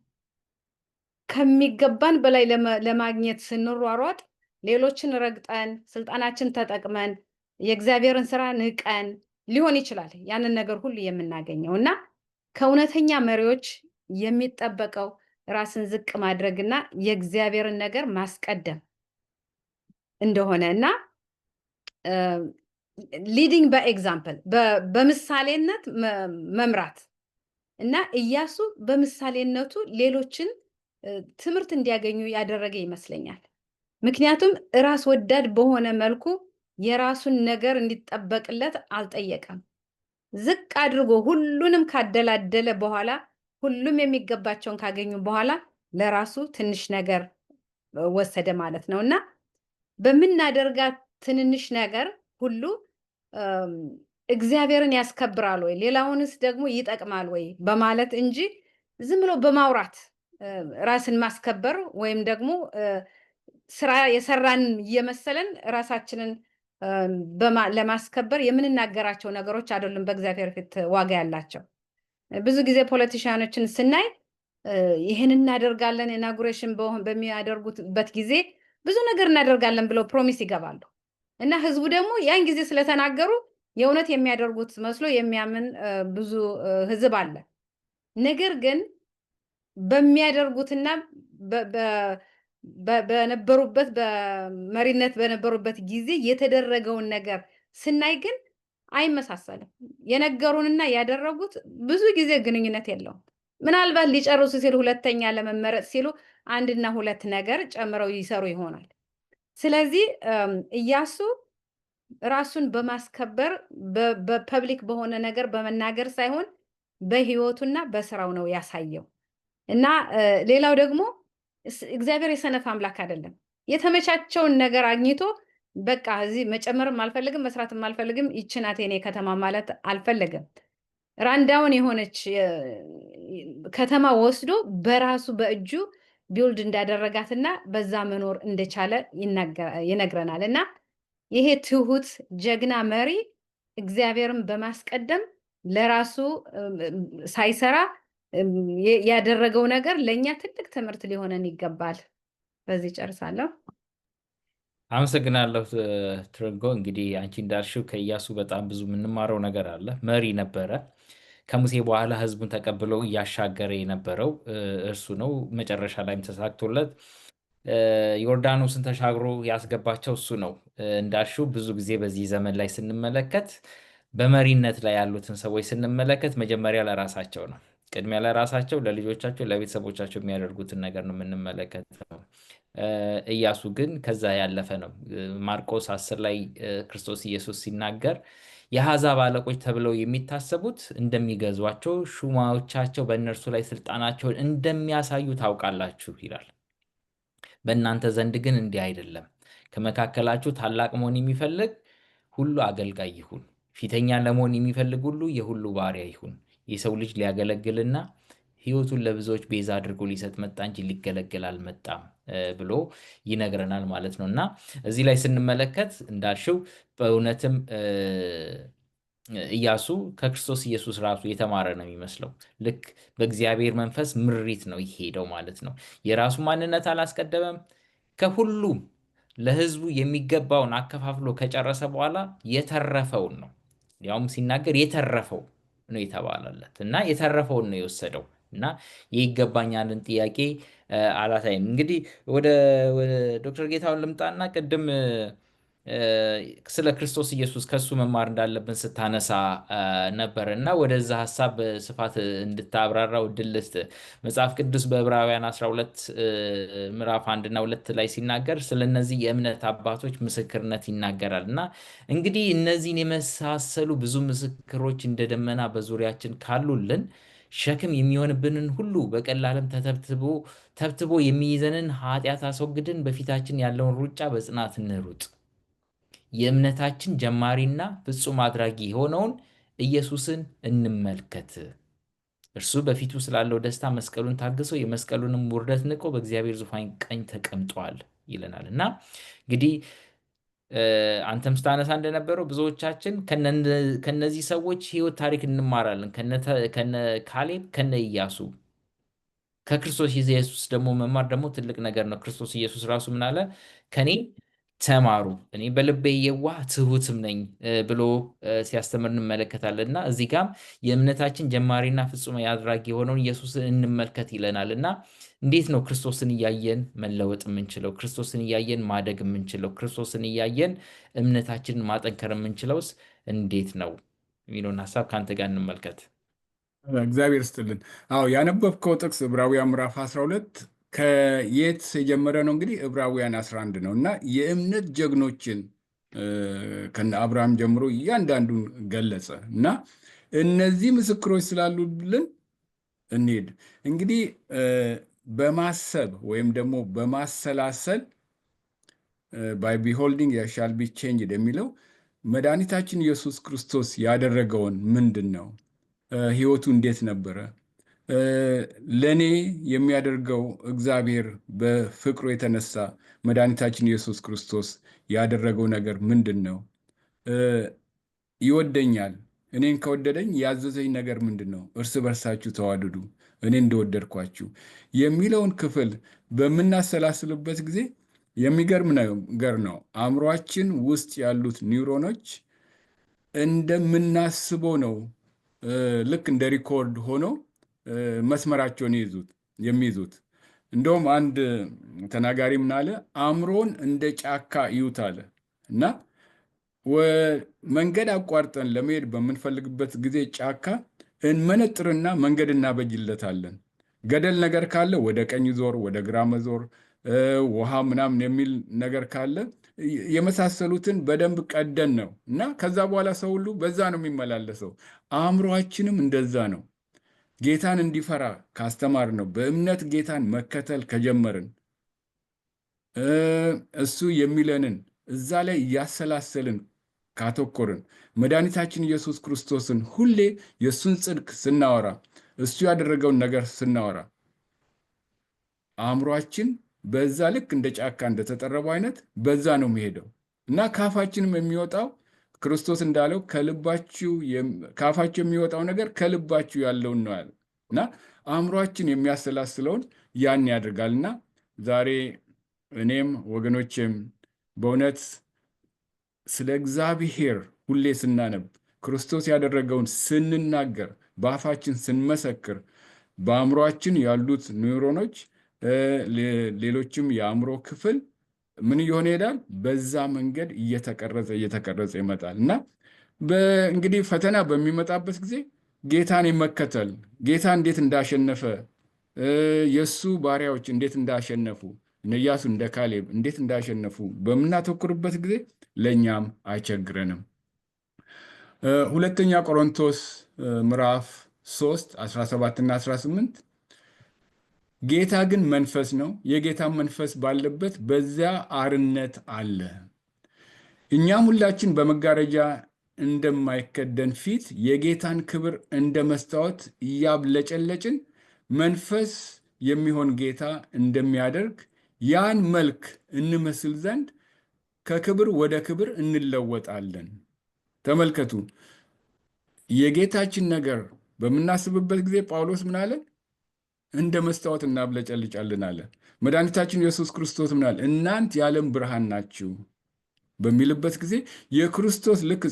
ከሚገባን በላይ ለማግኘት ስንሯሯጥ ሌሎችን ረግጠን ስልጣናችን ተጠቅመን የእግዚአብሔርን ስራ ንቀን ሊሆን ይችላል ያንን ነገር ሁሉ የምናገኘው እና ከእውነተኛ መሪዎች የሚጠበቀው ራስን ዝቅ ማድረግና የእግዚአብሔርን ነገር ማስቀደም እንደሆነ እና ሊዲንግ በኤግዛምፕል በምሳሌነት መምራት እና ኢያሱ በምሳሌነቱ ሌሎችን ትምህርት እንዲያገኙ ያደረገ ይመስለኛል። ምክንያቱም ራስ ወዳድ በሆነ መልኩ የራሱን ነገር እንዲጠበቅለት አልጠየቀም። ዝቅ አድርጎ ሁሉንም ካደላደለ በኋላ ሁሉም የሚገባቸውን ካገኙ በኋላ ለራሱ ትንሽ ነገር ወሰደ ማለት ነው እና በምናደርጋት ትንንሽ ነገር ሁሉ እግዚአብሔርን ያስከብራል ወይ ሌላውንስ ደግሞ ይጠቅማል ወይ በማለት እንጂ ዝም ብሎ በማውራት ራስን ማስከበር ወይም ደግሞ ስራ የሰራን እየመሰለን ራሳችንን ለማስከበር የምንናገራቸው ነገሮች አይደሉም በእግዚአብሔር ፊት ዋጋ ያላቸው። ብዙ ጊዜ ፖለቲሽያኖችን ስናይ ይህን እናደርጋለን ኢናጉሬሽን በሚያደርጉበት ጊዜ ብዙ ነገር እናደርጋለን ብለው ፕሮሚስ ይገባሉ እና ህዝቡ ደግሞ ያን ጊዜ ስለተናገሩ የእውነት የሚያደርጉት መስሎ የሚያምን ብዙ ህዝብ አለ። ነገር ግን በሚያደርጉትና በነበሩበት በመሪነት በነበሩበት ጊዜ የተደረገውን ነገር ስናይ ግን አይመሳሰልም። የነገሩንና ያደረጉት ብዙ ጊዜ ግንኙነት የለውም። ምናልባት ሊጨርሱ ሲሉ ሁለተኛ ለመመረጥ ሲሉ አንድና ሁለት ነገር ጨምረው ይሰሩ ይሆናል። ስለዚህ ኢያሱ ራሱን በማስከበር በፐብሊክ በሆነ ነገር በመናገር ሳይሆን በህይወቱና በስራው ነው ያሳየው እና ሌላው ደግሞ እግዚአብሔር የሰነፍ አምላክ አይደለም። የተመቻቸውን ነገር አግኝቶ በቃ እዚህ መጨመርም አልፈልግም መስራትም አልፈልግም ይህች ናት የኔ ከተማ ማለት አልፈለገም። ራንዳውን የሆነች ከተማ ወስዶ በራሱ በእጁ ቢውልድ እንዳደረጋትና በዛ መኖር እንደቻለ ይነግረናል እና ይሄ ትሁት ጀግና መሪ እግዚአብሔርን በማስቀደም ለራሱ ሳይሰራ ያደረገው ነገር ለእኛ ትልቅ ትምህርት ሊሆነን ይገባል። በዚህ ጨርሳለሁ። አመሰግናለሁ ትርንጎ። እንግዲህ አንቺ እንዳልሽው ከኢያሱ በጣም ብዙ የምንማረው ነገር አለ። መሪ ነበረ። ከሙሴ በኋላ ህዝቡን ተቀብለው እያሻገረ የነበረው እርሱ ነው። መጨረሻ ላይም ተሳክቶለት ዮርዳኖስን ተሻግሮ ያስገባቸው እሱ ነው። እንዳልሽው ብዙ ጊዜ በዚህ ዘመን ላይ ስንመለከት በመሪነት ላይ ያሉትን ሰዎች ስንመለከት መጀመሪያ ለራሳቸው ነው ቅድሚያ ለራሳቸው፣ ለልጆቻቸው፣ ለቤተሰቦቻቸው የሚያደርጉትን ነገር ነው የምንመለከተው። ኢያሱ ግን ከዛ ያለፈ ነው። ማርቆስ 10 ላይ ክርስቶስ ኢየሱስ ሲናገር የአሕዛብ አለቆች ተብለው የሚታሰቡት እንደሚገዟቸው ሹማዎቻቸው በእነርሱ ላይ ስልጣናቸውን እንደሚያሳዩ ታውቃላችሁ ይላል። በእናንተ ዘንድ ግን እንዲህ አይደለም። ከመካከላችሁ ታላቅ መሆን የሚፈልግ ሁሉ አገልጋይ ይሁን፣ ፊተኛ ለመሆን የሚፈልግ ሁሉ የሁሉ ባሪያ ይሁን። የሰው ልጅ ሊያገለግልና ሕይወቱን ለብዙዎች ቤዛ አድርጎ ሊሰጥ መጣ እንጂ ሊገለገል አልመጣም ብሎ ይነግረናል ማለት ነው። እና እዚህ ላይ ስንመለከት እንዳልሽው በእውነትም ኢያሱ ከክርስቶስ ኢየሱስ ራሱ የተማረ ነው የሚመስለው። ልክ በእግዚአብሔር መንፈስ ምሪት ነው ይሄደው ማለት ነው። የራሱ ማንነት አላስቀደመም። ከሁሉም ለሕዝቡ የሚገባውን አከፋፍሎ ከጨረሰ በኋላ የተረፈውን ነው፣ ያውም ሲናገር የተረፈው ነው የተባለለት እና የተረፈውን ነው የወሰደው እና የይገባኛልን ጥያቄ አላሳይም። እንግዲህ ወደ ዶክተር ጌታሁን ልምጣና ቅድም ስለ ክርስቶስ ኢየሱስ ከሱ መማር እንዳለብን ስታነሳ ነበር እና ወደዛ ሀሳብ በስፋት እንድታብራራው እድል ልስጥ። መጽሐፍ ቅዱስ በዕብራውያን 12 ምዕራፍ 1 እና 2 ላይ ሲናገር ስለ እነዚህ የእምነት አባቶች ምስክርነት ይናገራል እና እንግዲህ እነዚህን የመሳሰሉ ብዙ ምስክሮች እንደ ደመና በዙሪያችን ካሉልን ሸክም የሚሆንብንን ሁሉ በቀላልም ተብትቦ የሚይዘንን ኃጢአት አስወግድን በፊታችን ያለውን ሩጫ በጽናት እንሩጥ። የእምነታችን ጀማሪና ፍጹም አድራጊ የሆነውን ኢየሱስን እንመልከት። እርሱ በፊቱ ስላለው ደስታ መስቀሉን ታግሶ የመስቀሉንም ውርደት ንቆ በእግዚአብሔር ዙፋን ቀኝ ተቀምጧል ይለናል እና እንግዲህ አንተም ስታነሳ እንደነበረው ብዙዎቻችን ከነዚህ ሰዎች ሕይወት ታሪክ እንማራለን። ከነ ካሌብ፣ ከነ ኢያሱ። ከክርስቶስ ኢየሱስ ደግሞ መማር ደግሞ ትልቅ ነገር ነው። ክርስቶስ ኢየሱስ ራሱ ምን አለ? ከኔ ተማሩ እኔ በልቤ የዋህ ትሑትም ነኝ ብሎ ሲያስተምር እንመለከታለን እና እዚህ ጋም የእምነታችን ጀማሪና ፍጹም አድራጊ የሆነውን ኢየሱስን እንመልከት ይለናል እና እንዴት ነው ክርስቶስን እያየን መለወጥ የምንችለው? ክርስቶስን እያየን ማደግ የምንችለው? ክርስቶስን እያየን እምነታችንን ማጠንከር የምንችለውስ እንዴት ነው የሚለውን ሀሳብ ከአንተ ጋር እንመልከት። እግዚአብሔር ስጥልን። አዎ ያነበብከው ጥቅስ ዕብራውያን ምዕራፍ 12 ከየት የጀመረ ነው? እንግዲህ ዕብራውያን 11 ነው እና የእምነት ጀግኖችን ከነ አብርሃም ጀምሮ እያንዳንዱን ገለጸ እና እነዚህ ምስክሮች ስላሉልን እንሄድ። እንግዲህ በማሰብ ወይም ደግሞ በማሰላሰል ባይ ቢሆልዲንግ ሻል ቢ ቼንጅድ የሚለው መድኃኒታችን ኢየሱስ ክርስቶስ ያደረገውን ምንድን ነው? ሕይወቱ እንዴት ነበረ? ለእኔ የሚያደርገው እግዚአብሔር በፍቅሩ የተነሳ መድኃኒታችን ኢየሱስ ክርስቶስ ያደረገው ነገር ምንድን ነው? ይወደኛል። እኔን ከወደደኝ ያዘዘኝ ነገር ምንድን ነው? እርስ በርሳችሁ ተዋደዱ እኔ እንደወደድኳችሁ የሚለውን ክፍል በምናሰላስልበት ጊዜ የሚገርም ነገር ነው። አእምሯችን ውስጥ ያሉት ኒውሮኖች እንደምናስበው ነው። ልክ እንደ ሪኮርድ ሆኖ መስመራቸውን የሚይዙት። እንደውም አንድ ተናጋሪ ምን አለ? አእምሮን እንደ ጫካ እዩት አለ እና መንገድ አቋርጠን ለመሄድ በምንፈልግበት ጊዜ ጫካ እንመነጥርና መንገድ እናበጅለታለን። ገደል ነገር ካለ ወደ ቀኝ ዞር፣ ወደ ግራ መዞር፣ ውሃ ምናምን የሚል ነገር ካለ የመሳሰሉትን በደንብ ቀደን ነው እና ከዛ በኋላ ሰው ሁሉ በዛ ነው የሚመላለሰው። አእምሯችንም እንደዛ ነው። ጌታን እንዲፈራ ካስተማር ነው፣ በእምነት ጌታን መከተል ከጀመርን፣ እሱ የሚለንን እዛ ላይ እያሰላሰልን ካተኮርን፣ መድኃኒታችን ኢየሱስ ክርስቶስን ሁሌ የእሱን ጽድቅ ስናወራ፣ እሱ ያደረገውን ነገር ስናወራ አእምሯችን በዛ ልክ እንደ ጫካ እንደተጠረበው አይነት በዛ ነው የሚሄደው እና ካፋችንም የሚወጣው ክርስቶስ እንዳለው ከአፋችሁ የሚወጣው ነገር ከልባችሁ ያለውን ነው ያለ እና አእምሯችን የሚያሰላስለውን ያን ያደርጋልና ዛሬ እኔም ወገኖቼም በእውነት ስለ እግዚአብሔር ሁሌ ስናነብ፣ ክርስቶስ ያደረገውን ስንናገር፣ በአፋችን ስንመሰክር በአእምሯችን ያሉት ኒውሮኖች ሌሎችም የአእምሮ ክፍል ምን እየሆነ ይሄዳል? በዛ መንገድ እየተቀረጸ ይመጣል እና እንግዲህ ፈተና በሚመጣበት ጊዜ ጌታን የመከተል ጌታ እንዴት እንዳሸነፈ የእሱ ባሪያዎች እንዴት እንዳሸነፉ እነ ኢያሱ እንደ ካሌብ እንዴት እንዳሸነፉ በምናተኩርበት ጊዜ ለእኛም አይቸግረንም። ሁለተኛ ቆሮንቶስ ምዕራፍ 3 17 እና 18 ጌታ ግን መንፈስ ነው፣ የጌታ መንፈስ ባለበት በዚያ አርነት አለ። እኛም ሁላችን በመጋረጃ እንደማይከደን ፊት የጌታን ክብር እንደ መስታወት እያብለጨለጭን መንፈስ የሚሆን ጌታ እንደሚያደርግ ያን መልክ እንመስል ዘንድ ከክብር ወደ ክብር እንለወጣለን። ተመልከቱ፣ የጌታችን ነገር በምናስብበት ጊዜ ጳውሎስ ምን አለ? እንደ መስታወት እናብለጨልጫለን አለ። መድኃኒታችን ኢየሱስ ክርስቶስ ምን አለ? እናንት የዓለም ብርሃን ናችሁ በሚልበት ጊዜ የክርስቶስ ልክ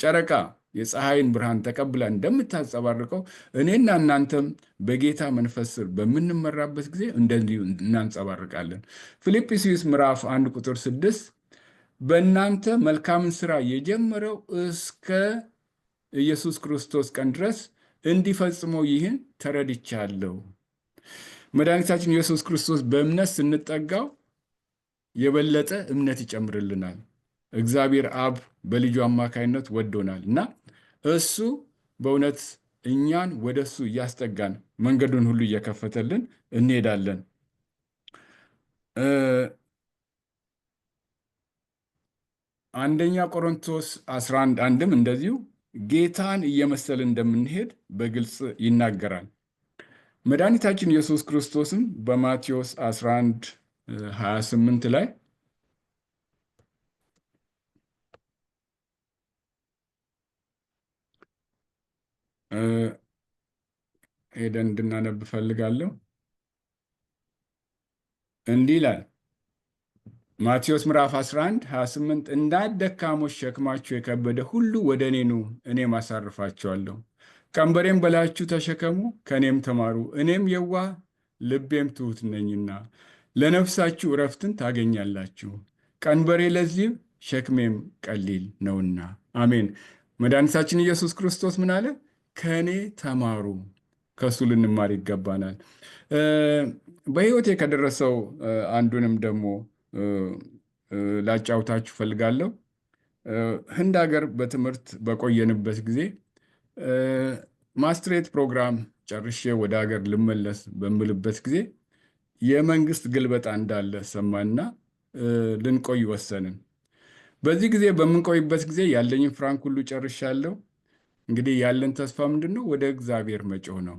ጨረቃ የፀሐይን ብርሃን ተቀብላ እንደምታንጸባርቀው እኔና እናንተም በጌታ መንፈስ ስር በምንመራበት ጊዜ እንደዚሁ እናንጸባርቃለን። ፊልጵስዩስ ምዕራፍ 1 ቁጥር 6 በእናንተ መልካምን ሥራ የጀመረው እስከ ኢየሱስ ክርስቶስ ቀን ድረስ እንዲፈጽመው ይህን ተረድቻለሁ። መድኃኒታችን ኢየሱስ ክርስቶስ በእምነት ስንጠጋው የበለጠ እምነት ይጨምርልናል። እግዚአብሔር አብ በልጁ አማካይነት ወዶናል እና እሱ በእውነት እኛን ወደ እሱ እያስጠጋን መንገዱን ሁሉ እየከፈተልን እንሄዳለን። አንደኛ ቆሮንቶስ 11 አንድም እንደዚሁ ጌታን እየመሰልን እንደምንሄድ በግልጽ ይናገራል። መድኃኒታችን ኢየሱስ ክርስቶስም በማቴዎስ 11 28 ላይ ሄደን እንድናነብ እፈልጋለሁ። እንዲህ ይላል ማቴዎስ ምዕራፍ 11 28 እናንተ ደካሞች ሸክማችሁ የከበደ ሁሉ ወደ እኔ ኑ፣ እኔም አሳርፋችኋለሁ። ቀንበሬም በላያችሁ ተሸከሙ፣ ከእኔም ተማሩ፣ እኔም የዋህ ልቤም ትሑት ነኝና ለነፍሳችሁ እረፍትን ታገኛላችሁ። ቀንበሬ ለዚብ ሸክሜም ቀሊል ነውና። አሜን። መድኃኒታችን ኢየሱስ ክርስቶስ ምን አለ? ከእኔ ተማሩ። ከእሱ ልንማር ይገባናል። በሕይወቴ ከደረሰው አንዱንም ደግሞ ላጫውታችሁ ፈልጋለሁ። ህንድ ሀገር በትምህርት በቆየንበት ጊዜ ማስትሬት ፕሮግራም ጨርሼ ወደ ሀገር ልመለስ በምልበት ጊዜ የመንግስት ግልበጣ እንዳለ ሰማንና ልንቆይ ወሰንን። በዚህ ጊዜ በምንቆይበት ጊዜ ያለኝን ፍራንክ ሁሉ ጨርሻለሁ። እንግዲህ ያለን ተስፋ ምንድን ነው? ወደ እግዚአብሔር መጮህ ነው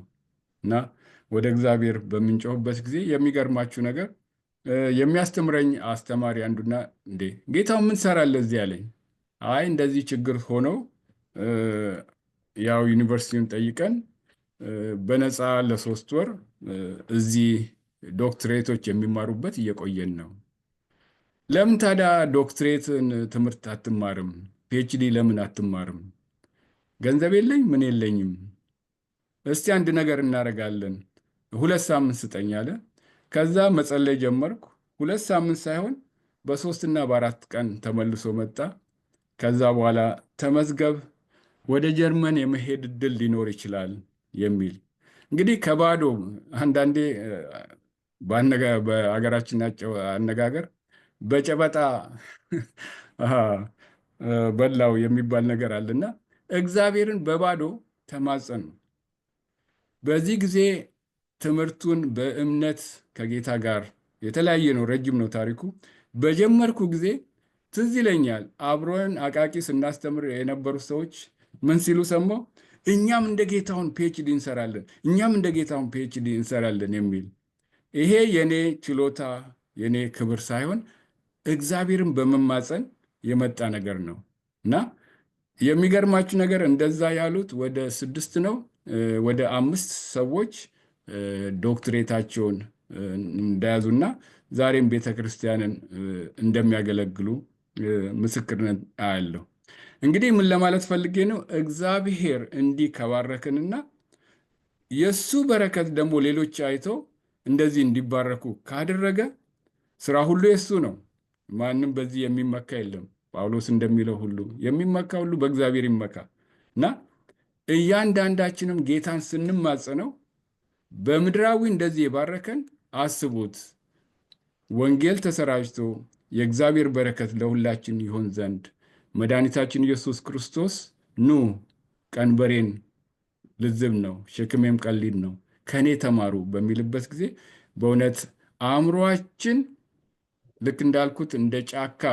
እና ወደ እግዚአብሔር በምንጮህበት ጊዜ የሚገርማችሁ ነገር የሚያስተምረኝ አስተማሪ አንዱና እንዴ ጌታው ምን ትሰራለህ እዚህ አለኝ። አይ እንደዚህ ችግር ሆኖ ያው ዩኒቨርሲቲውን ጠይቀን በነፃ ለ3 ወር እዚህ ዶክትሬቶች የሚማሩበት እየቆየን ነው። ለምን ታዲያ ዶክትሬትን ትምህርት አትማርም? ፒኤችዲ ለምን አትማርም? ገንዘብ የለኝ ምን የለኝም። እስቲ አንድ ነገር እናደርጋለን፣ 2 ሳምንት ስጠኝ አለ። ከዛ መጸለይ ጀመርኩ። 2 ሳምንት ሳይሆን በ3 እና በ4 ቀን ተመልሶ መጣ። ከዛ በኋላ ተመዝገብ፣ ወደ ጀርመን የመሄድ እድል ሊኖር ይችላል የሚል እንግዲህ ከባዶ አንዳንዴ በሀገራችን አነጋገር በጨበጣ በላው የሚባል ነገር አለና እግዚአብሔርን በባዶ ተማጸኑ። በዚህ ጊዜ ትምህርቱን በእምነት ከጌታ ጋር የተለያየ ነው፣ ረጅም ነው ታሪኩ። በጀመርኩ ጊዜ ትዝ ይለኛል አብሮን አቃቂ ስናስተምር የነበሩት ሰዎች ምን ሲሉ ሰማሁ? እኛም እንደ ጌታውን ፒኤችዲ እንሰራለን፣ እኛም እንደ ጌታውን ፒኤችዲ እንሰራለን የሚል። ይሄ የኔ ችሎታ የኔ ክብር ሳይሆን እግዚአብሔርን በመማፀን የመጣ ነገር ነው እና የሚገርማችሁ ነገር እንደዛ ያሉት ወደ 6 ነው ወደ 5 ሰዎች ዶክትሬታቸውን እንደያዙና ዛሬም ቤተ ክርስቲያንን እንደሚያገለግሉ ምስክርነት አያለሁ። እንግዲህ ምን ለማለት ፈልጌ ነው? እግዚአብሔር እንዲህ ከባረክንና የእሱ በረከት ደግሞ ሌሎች አይተው እንደዚህ እንዲባረኩ ካደረገ ስራ ሁሉ የእሱ ነው። ማንም በዚህ የሚመካ የለም። ጳውሎስ እንደሚለው ሁሉ የሚመካ ሁሉ በእግዚአብሔር ይመካ እና እያንዳንዳችንም ጌታን ስንማጸነው በምድራዊ እንደዚህ የባረከን አስቡት። ወንጌል ተሰራጭቶ የእግዚአብሔር በረከት ለሁላችን ይሆን ዘንድ መድኃኒታችን ኢየሱስ ክርስቶስ ኑ ቀንበሬን ልዝብ ነው ሸክሜም ቀሊል ነው ከእኔ ተማሩ በሚልበት ጊዜ በእውነት አእምሮአችን ልክ እንዳልኩት እንደ ጫካ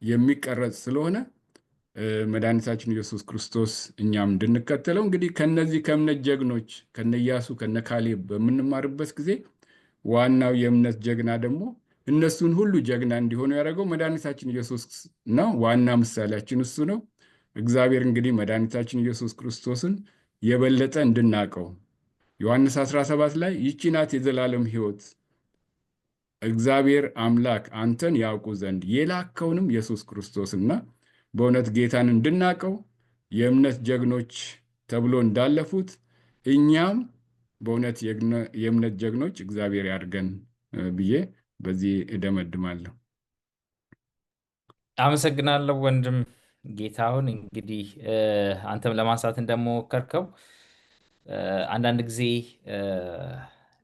የሚቀረጽ ስለሆነ መድኃኒታችን ኢየሱስ ክርስቶስ እኛም እንድንከተለው እንግዲህ ከነዚህ ከእምነት ጀግኖች ከነ ኢያሱ ከነ ካሌብ በምንማርበት ጊዜ ዋናው የእምነት ጀግና ደግሞ እነሱን ሁሉ ጀግና እንዲሆኑ ያደረገው መድኃኒታችን ኢየሱስ ነው። ዋና ምሳሌያችን እሱ ነው። እግዚአብሔር እንግዲህ መድኃኒታችን ኢየሱስ ክርስቶስን የበለጠ እንድናቀው ዮሐንስ 17 ላይ ይቺ ናት የዘላለም ሕይወት እግዚአብሔር አምላክ አንተን ያውቁ ዘንድ የላከውንም ኢየሱስ ክርስቶስና በእውነት ጌታን እንድናቀው የእምነት ጀግኖች ተብሎ እንዳለፉት እኛም በእውነት የእምነት ጀግኖች እግዚአብሔር ያድርገን ብዬ በዚህ እደመድማለሁ። አመሰግናለሁ ወንድም ጌታሁን። እንግዲህ አንተም ለማንሳት እንደሞከርከው አንዳንድ ጊዜ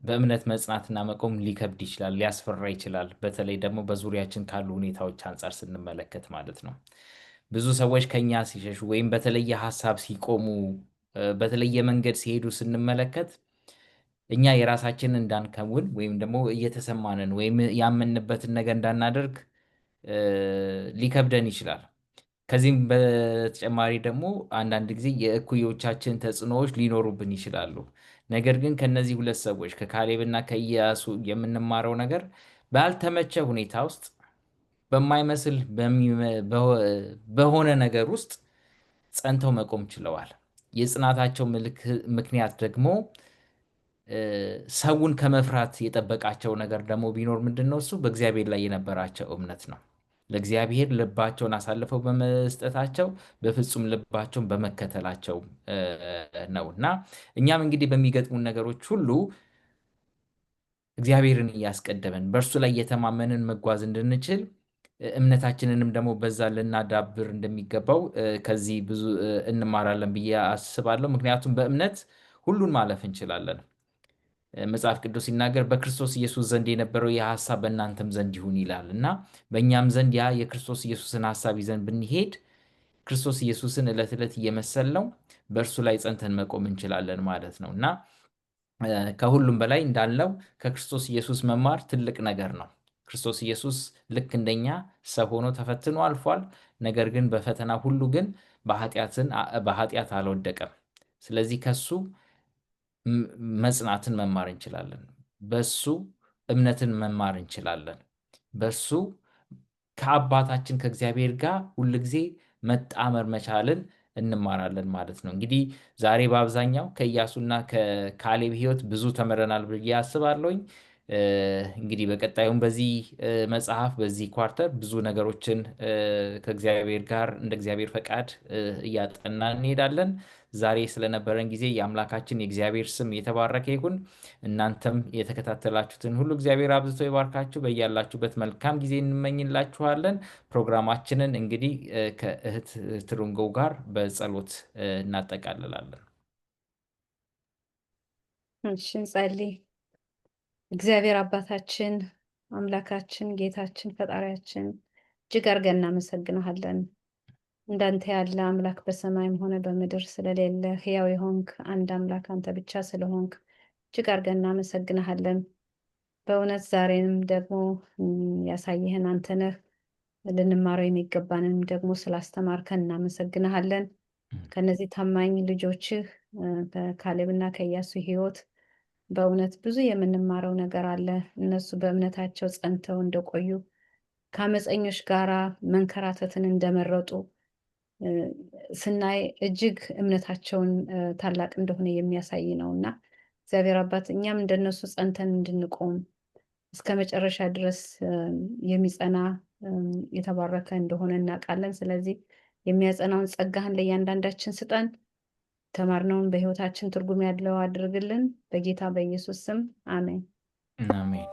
በእምነት መጽናትና መቆም ሊከብድ ይችላል፣ ሊያስፈራ ይችላል። በተለይ ደግሞ በዙሪያችን ካሉ ሁኔታዎች አንጻር ስንመለከት ማለት ነው። ብዙ ሰዎች ከኛ ሲሸሹ ወይም በተለየ ሀሳብ ሲቆሙ፣ በተለየ መንገድ ሲሄዱ ስንመለከት እኛ የራሳችንን እንዳንከውን ወይም ደግሞ እየተሰማንን ወይም ያመንበትን ነገር እንዳናደርግ ሊከብደን ይችላል። ከዚህም በተጨማሪ ደግሞ አንዳንድ ጊዜ የእኩዮቻችን ተጽዕኖዎች ሊኖሩብን ይችላሉ። ነገር ግን ከነዚህ ሁለት ሰዎች ከካሌብና ከኢያሱ የምንማረው ነገር ባልተመቸ ሁኔታ ውስጥ በማይመስል በሆነ ነገር ውስጥ ጸንተው መቆም ችለዋል። የጽናታቸው ምክንያት ደግሞ ሰውን ከመፍራት የጠበቃቸው ነገር ደግሞ ቢኖር ምንድን ነው? እሱ በእግዚአብሔር ላይ የነበራቸው እምነት ነው። ለእግዚአብሔር ልባቸውን አሳልፈው በመስጠታቸው በፍጹም ልባቸውን በመከተላቸው ነው። እና እኛም እንግዲህ በሚገጥሙን ነገሮች ሁሉ እግዚአብሔርን እያስቀደመን በእርሱ ላይ እየተማመንን መጓዝ እንድንችል እምነታችንንም ደግሞ በዛ ልናዳብር እንደሚገባው ከዚህ ብዙ እንማራለን ብዬ አስባለሁ። ምክንያቱም በእምነት ሁሉን ማለፍ እንችላለን። መጽሐፍ ቅዱስ ሲናገር በክርስቶስ ኢየሱስ ዘንድ የነበረው ይህ ሐሳብ በእናንተም ዘንድ ይሁን ይላል እና በእኛም ዘንድ ያ የክርስቶስ ኢየሱስን ሐሳብ ይዘን ብንሄድ ክርስቶስ ኢየሱስን ዕለት ዕለት እየመሰልነው በእርሱ ላይ ጸንተን መቆም እንችላለን ማለት ነው እና ከሁሉም በላይ እንዳልነው ከክርስቶስ ኢየሱስ መማር ትልቅ ነገር ነው። ክርስቶስ ኢየሱስ ልክ እንደኛ ሰው ሆኖ ተፈትኖ አልፏል። ነገር ግን በፈተና ሁሉ ግን በኃጢአት አልወደቀም። ስለዚህ ከሱ መጽናትን መማር እንችላለን። በሱ እምነትን መማር እንችላለን። በሱ ከአባታችን ከእግዚአብሔር ጋር ሁልጊዜ መጣመር መቻልን እንማራለን ማለት ነው። እንግዲህ ዛሬ በአብዛኛው ከኢያሱና ከካሌብ ሕይወት ብዙ ተምረናል ብዬ አስባለሁኝ። እንግዲህ በቀጣዩም በዚህ መጽሐፍ በዚህ ኳርተር ብዙ ነገሮችን ከእግዚአብሔር ጋር እንደ እግዚአብሔር ፈቃድ እያጠናን እንሄዳለን። ዛሬ ስለነበረን ጊዜ የአምላካችን የእግዚአብሔር ስም የተባረከ ይሁን። እናንተም የተከታተላችሁትን ሁሉ እግዚአብሔር አብዝቶ ይባርካችሁ። በያላችሁበት መልካም ጊዜ እንመኝላችኋለን። ፕሮግራማችንን እንግዲህ ከእህት ትሩንጎ ጋር በጸሎት እናጠቃልላለን። እሺ እንጸልይ። እግዚአብሔር አባታችን አምላካችን ጌታችን ፈጣሪያችን እጅግ አድርገን እናመሰግንሃለን። እንዳንተ ያለ አምላክ በሰማይም ሆነ በምድር ስለሌለ ሕያው የሆንክ አንድ አምላክ አንተ ብቻ ስለሆንክ እጅግ አድርገን እናመሰግንሃለን። በእውነት ዛሬንም ደግሞ ያሳየህን አንተ ነህ። ልንማረው የሚገባንም ደግሞ ስላስተማርከን እናመሰግንሃለን። ከነዚህ ታማኝ ልጆችህ ከካሌብና ከኢያሱ ሕይወት በእውነት ብዙ የምንማረው ነገር አለ። እነሱ በእምነታቸው ጸንተው እንደቆዩ ከአመፀኞች ጋራ መንከራተትን እንደመረጡ ስናይ እጅግ እምነታቸውን ታላቅ እንደሆነ የሚያሳይ ነው እና እግዚአብሔር አባት እኛም እንደነሱ ጸንተን እንድንቆም እስከ መጨረሻ ድረስ የሚጸና የተባረከ እንደሆነ እናውቃለን። ስለዚህ የሚያጸናውን ጸጋህን ለእያንዳንዳችን ስጠን። ተማርነውን በሕይወታችን ትርጉም ያለው አድርግልን። በጌታ በኢየሱስ ስም አሜን። አሜን።